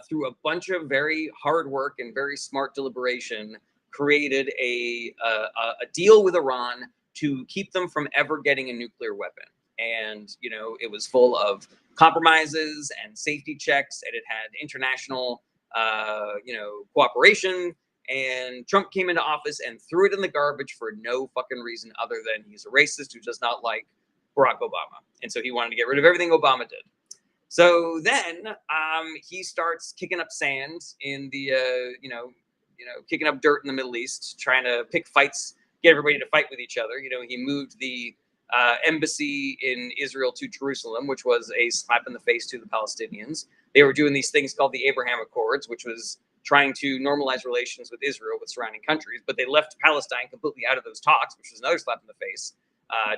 Speaker 1: through a bunch of very hard work and very smart deliberation, created a deal with Iran to keep them from ever getting a nuclear weapon. And, it was full of compromises and safety checks, and it had international, cooperation. And Trump came into office and threw it in the garbage for no fucking reason other than he's a racist who does not like Barack Obama. And so he wanted to get rid of everything Obama did. So then he starts kicking up sand in the, kicking up dirt in the Middle East, trying to pick fights, get everybody to fight with each other. He moved the embassy in Israel to Jerusalem, which was a slap in the face to the Palestinians. They were doing these things called the Abraham Accords, which was trying to normalize relations with Israel with surrounding countries. But they left Palestine completely out of those talks, which was another slap in the face.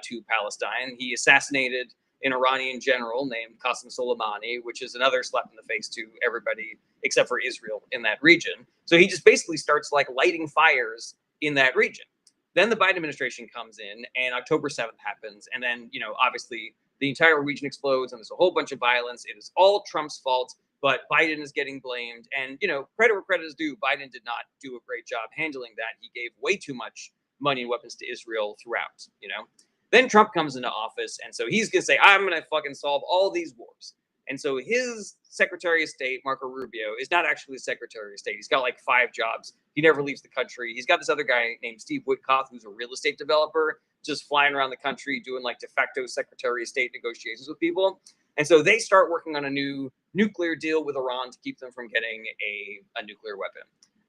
Speaker 1: to Palestine. He assassinated an Iranian general named Qasem Soleimani, which is another slap in the face to everybody except for Israel in that region. So he just basically starts like lighting fires in that region. Then the Biden administration comes in and October 7th happens. And then, obviously the entire region explodes and there's a whole bunch of violence. It is all Trump's fault, but Biden is getting blamed. And, credit where credit is due, Biden did not do a great job handling that. He gave way too much money and weapons to Israel throughout, Then Trump comes into office, and so he's going to say, I'm going to fucking solve all these wars. And so his Secretary of State, Marco Rubio, is not actually the Secretary of State. He's got like 5 jobs. He never leaves the country. He's got this other guy named Steve Witkoff, who's a real estate developer, just flying around the country doing like de facto Secretary of State negotiations with people. And so they start working on a new nuclear deal with Iran to keep them from getting a nuclear weapon.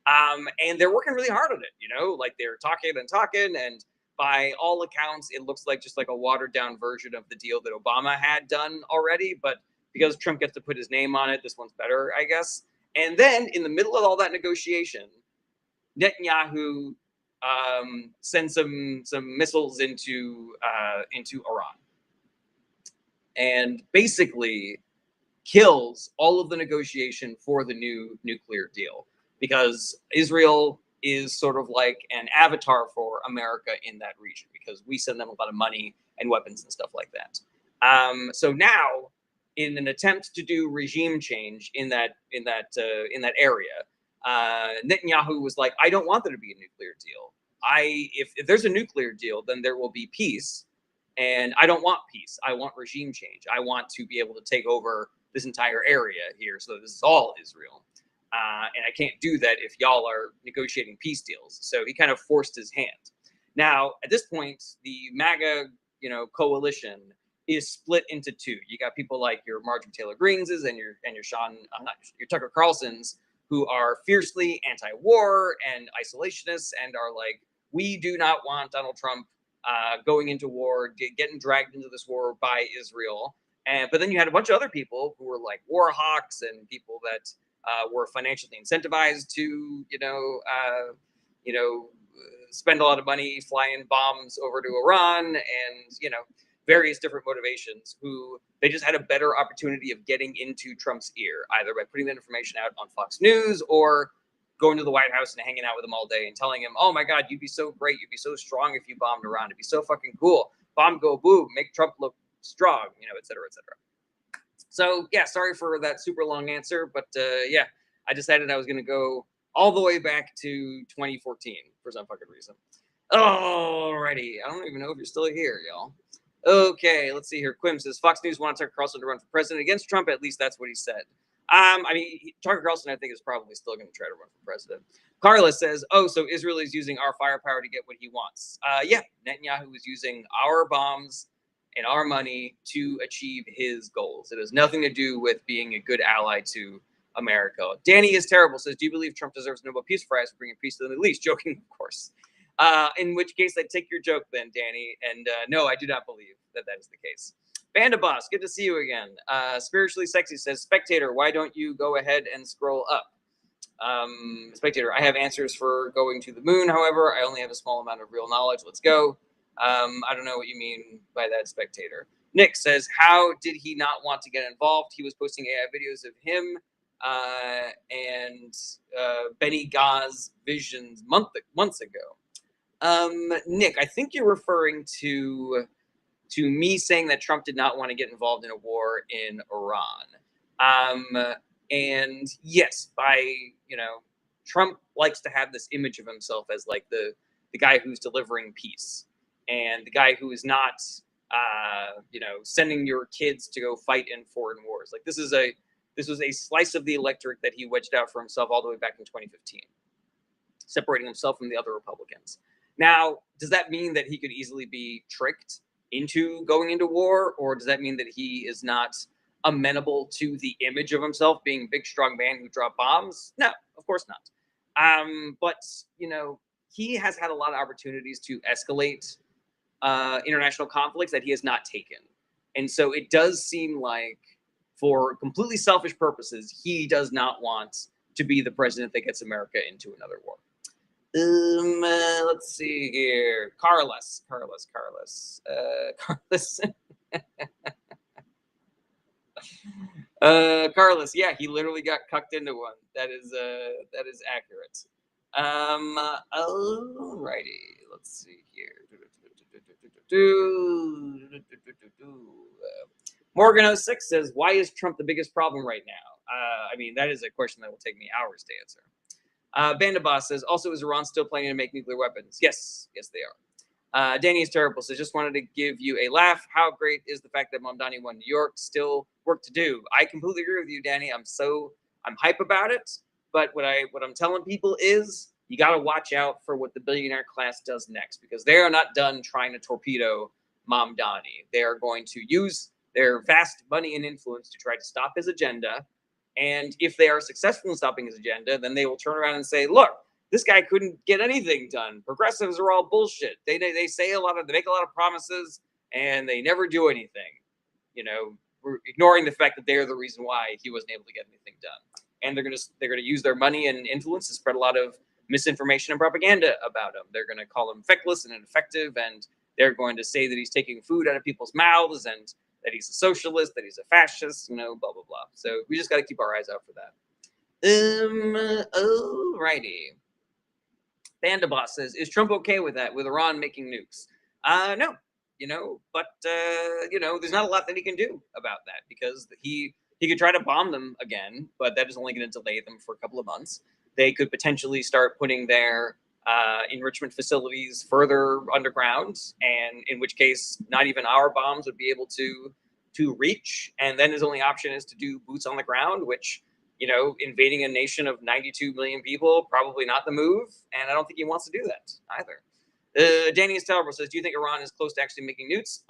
Speaker 1: And they're working really hard on it, like they're talking and talking. And by all accounts, it looks like just like a watered down version of the deal that Obama had done already. But because Trump gets to put his name on it, this one's better, I guess. And then in the middle of all that negotiation, Netanyahu sends some missiles into Iran and basically kills all of the negotiation for the new nuclear deal, because Israel is sort of like an avatar for America in that region, because we send them a lot of money and weapons and stuff like that. So now, in an attempt to do regime change in that area, Netanyahu was like, I don't want there to be a nuclear deal. If there's a nuclear deal, then there will be peace, and I don't want peace. I want regime change. I want to be able to take over this entire area here, so this is all Israel. And I can't do that if y'all are negotiating peace deals. So he kind of forced his hand. Now, at this point, the MAGA, coalition is split into 2. You got people like your Marjorie Taylor Greenes and your Tucker Carlsons, who are fiercely anti-war and isolationists and are like, we do not want Donald Trump going into war, getting dragged into this war by Israel. But then you had a bunch of other people who were like war hawks and people that were financially incentivized to, spend a lot of money flying bombs over to Iran and, various different motivations, who they just had a better opportunity of getting into Trump's ear, either by putting that information out on Fox News or going to the White House and hanging out with him all day and telling him, oh my God, you'd be so great. You'd be so strong if you bombed Iran. It'd be so fucking cool. Bomb, go boom, make Trump look strong, et cetera, et cetera. So yeah, sorry for that super long answer, but yeah, I decided I was going to go all the way back to 2014 for some fucking reason. Alrighty, I don't even know if you're still here, y'all. Okay, let's see here. Quim says Fox News wants Tucker Carlson to run for president against Trump. At least that's what he said. Tucker Carlson, I think, is probably still going to try to run for president. Carla says, oh, so Israel is using our firepower to get what he wants. Yeah, Netanyahu is using our bombs and our money to achieve his goals. It has nothing to do with being a good ally to America. Danny is terrible says, do you believe Trump deserves a Nobel Peace Prize for bringing peace to the Middle East? Joking, of course. In which case, I take your joke then, Danny. And no, I do not believe that is the case. Banda Boss, good to see you again. Spiritually Sexy says, Spectator, why don't you go ahead and scroll up? Spectator, I have answers for going to the moon. However, I only have a small amount of real knowledge. Let's go. I don't know what you mean by that, Spectator. Nick says, how did he not want to get involved? He was posting AI videos of him and Benny Gaz visions months ago. Nick, I think you're referring to me saying that Trump did not want to get involved in a war in Iran. And yes, Trump likes to have this image of himself as like the guy who's delivering peace and the guy who is not, sending your kids to go fight in foreign wars. Like this was a slice of the electorate that he wedged out for himself all the way back in 2015, separating himself from the other Republicans. Now, does that mean that he could easily be tricked into going into war, or does that mean that he is not amenable to the image of himself being a big, strong man who dropped bombs? No, of course not. But, he has had a lot of opportunities to escalate international conflicts that he has not taken. And so it does seem like, for completely selfish purposes, he does not want to be the president that gets America into another war. Let's see here. Carlos. Carlos. Carlos. Yeah, he literally got cucked into one. That is accurate. Alrighty. Let's see here. Morgan06 says, "Why is Trump the biggest problem right now?" I mean, that is a question that will take me hours to answer. Banda Boss says, "Also, is Iran still planning to make nuclear weapons?" Yes, they are. Danny is terrible. So just wanted to give you a laugh. How great is the fact that Mamdani won New York? Still work to do. I completely agree with you, Danny. I'm hype about it. But what I'm telling people is you got to watch out for what the billionaire class does next, because they are not done trying to torpedo Mamdani. They are going to use their vast money and influence to try to stop his agenda. And if they are successful in stopping his agenda, then they will turn around and say, look, this guy couldn't get anything done. Progressives are all bullshit. They say they make a lot of promises and they never do anything. You know, we're ignoring the fact that they're the reason why he wasn't able to get anything done. And they're gonna use their money and influence to spread a lot of misinformation and propaganda about him. They're gonna call him feckless and ineffective, and they're going to say that he's taking food out of people's mouths and that he's a socialist, that he's a fascist, blah blah blah. So we just got to keep our eyes out for that. Alrighty. Banda Boss says, "Is Trump okay with that? With Iran making nukes?" No, but there's not a lot that he can do about that, because he could try to bomb them again, but that is only going to delay them for a couple of months. They could potentially start putting their enrichment facilities further underground, and in which case, not even our bombs would be able to reach. And then his only option is to do boots on the ground, which, invading a nation of 92 million people, probably not the move. And I don't think he wants to do that either. Danny Estelbro says, "Do you think Iran is close to actually making nukes?"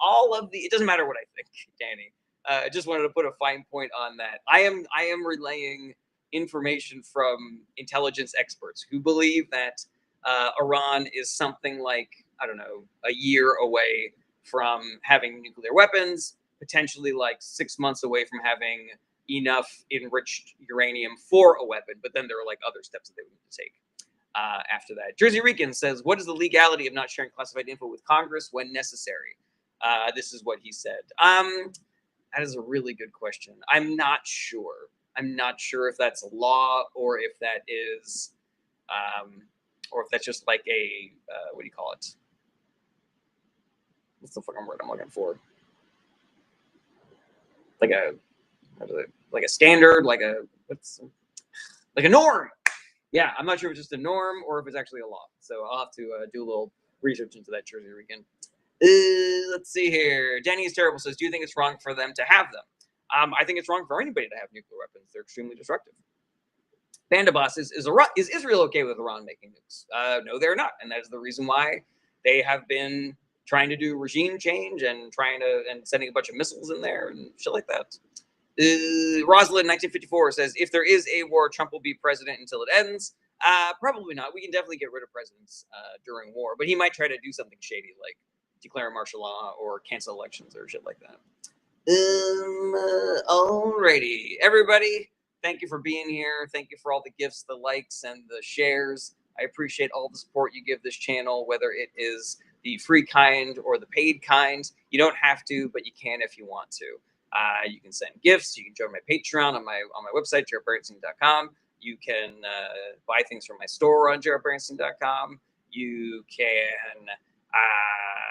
Speaker 1: It doesn't matter what I think, Danny. I just wanted to put a fine point on that. I am relaying information from intelligence experts who believe that Iran is something like, I don't know, a year away from having nuclear weapons, potentially like 6 months away from having enough enriched uranium for a weapon. But then there are like other steps that they would need to take after that. Jersey Rican says, "What is the legality of not sharing classified info with Congress when necessary?" This is what he said. That is a really good question. I'm not sure. I'm not sure if that's a law or if that is, or if that's just like a, what do you call it? What's the fucking word I'm looking for? Like a standard, like a norm. Yeah, I'm not sure if it's just a norm or if it's actually a law. So I'll have to do a little research into that, Jersey Rican. Let's see here. Danny is terrible says, "Do you think it's wrong for them to have them?" I think it's wrong for anybody to have nuclear weapons. They're extremely destructive. Panda Boss is Israel okay with Iran making nukes? No, they're not, and that is the reason why they have been trying to do regime change and sending a bunch of missiles in there and shit like that. Rosalind 1954 says, "If there is a war, Trump will be president until it ends." Probably not. We can definitely get rid of presidents during war, but he might try to do something shady like declare martial law or cancel elections or shit like that. Alrighty, everybody. Thank you for being here. Thank you for all the gifts, the likes, and the shares. I appreciate all the support you give this channel, whether it is the free kind or the paid kind. You don't have to, but you can if you want to. You can send gifts. You can join my Patreon on my website, jaredbernstein.com. You can buy things from my store on jaredbernstein.com. You can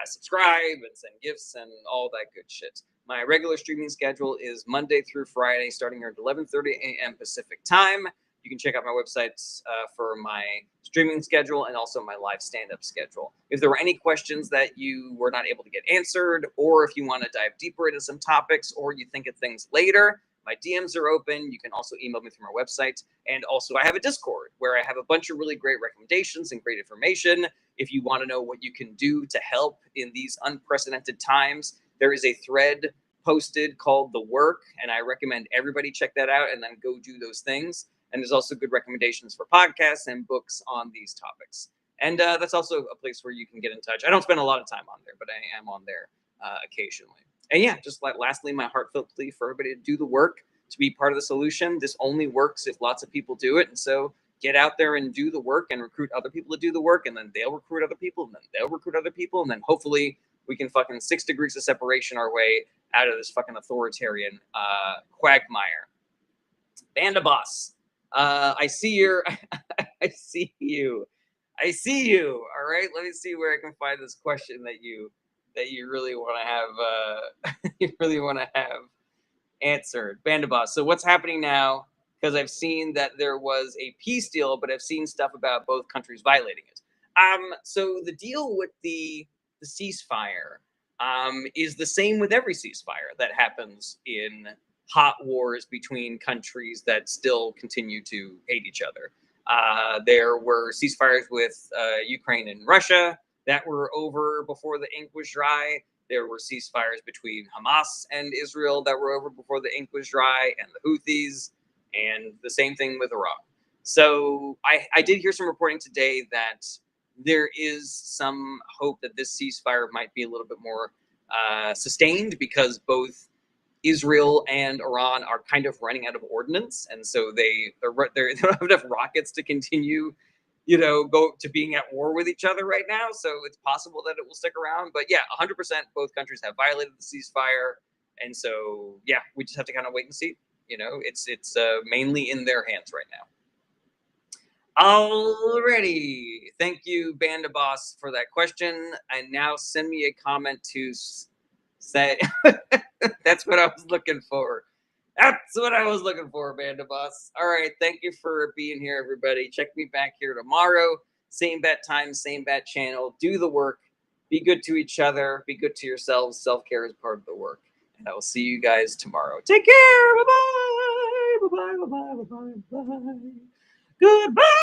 Speaker 1: subscribe and send gifts and all that good shit. My regular streaming schedule is Monday through Friday, starting here at 11:30 a.m. Pacific time. You can check out my websites for my streaming schedule and also my live stand-up schedule. If there were any questions that you were not able to get answered, or if you want to dive deeper into some topics, or you think of things later, my DMs are open. You can also email me through my website. And also I have a Discord where I have a bunch of really great recommendations and great information. If you want to know what you can do to help in these unprecedented times, there is a thread posted called The Work, and I recommend everybody check that out and then go do those things. And there's also good recommendations for podcasts and books on these topics. And that's also a place where you can get in touch. I don't spend a lot of time on there, but I am on there occasionally. And yeah, just lastly, my heartfelt plea for everybody to do the work, to be part of the solution. This only works if lots of people do it. And so get out there and do the work and recruit other people to do the work, and then they'll recruit other people, and then they'll recruit other people, and then hopefully we can fucking 6 degrees of separation our way out of this fucking authoritarian quagmire. Banda Boss, I see your, I see you. I see you. All right, let me see where I can find this question that you really want to have. You really want to have answered. Banda Boss. So what's happening now? Because I've seen that there was a peace deal, but I've seen stuff about both countries violating it. So the deal with the ceasefire is the same with every ceasefire that happens in hot wars between countries that still continue to hate each other. There were ceasefires with Ukraine and Russia that were over before the ink was dry. There were ceasefires between Hamas and Israel that were over before the ink was dry, and the Houthis, and the same thing with Iran. So I did hear some reporting today that there is some hope that this ceasefire might be a little bit more sustained, because both Israel and Iran are kind of running out of ordnance, and so they don't have enough rockets to continue, go to being at war with each other right now. So it's possible that it will stick around. But yeah, 100%, both countries have violated the ceasefire, and so yeah, we just have to kind of wait and see. It's mainly in their hands right now. Alrighty, thank you, Banda Boss, for that question. And now send me a comment to say that's what I was looking for. That's what I was looking for, Banda Boss. All right, thank you for being here, everybody. Check me back here tomorrow. Same bat time, same bat channel. Do the work. Be good to each other. Be good to yourselves. Self-care is part of the work. And I will see you guys tomorrow. Take care. Bye-bye. Bye-bye. Bye-bye. Bye-bye. Bye. Goodbye.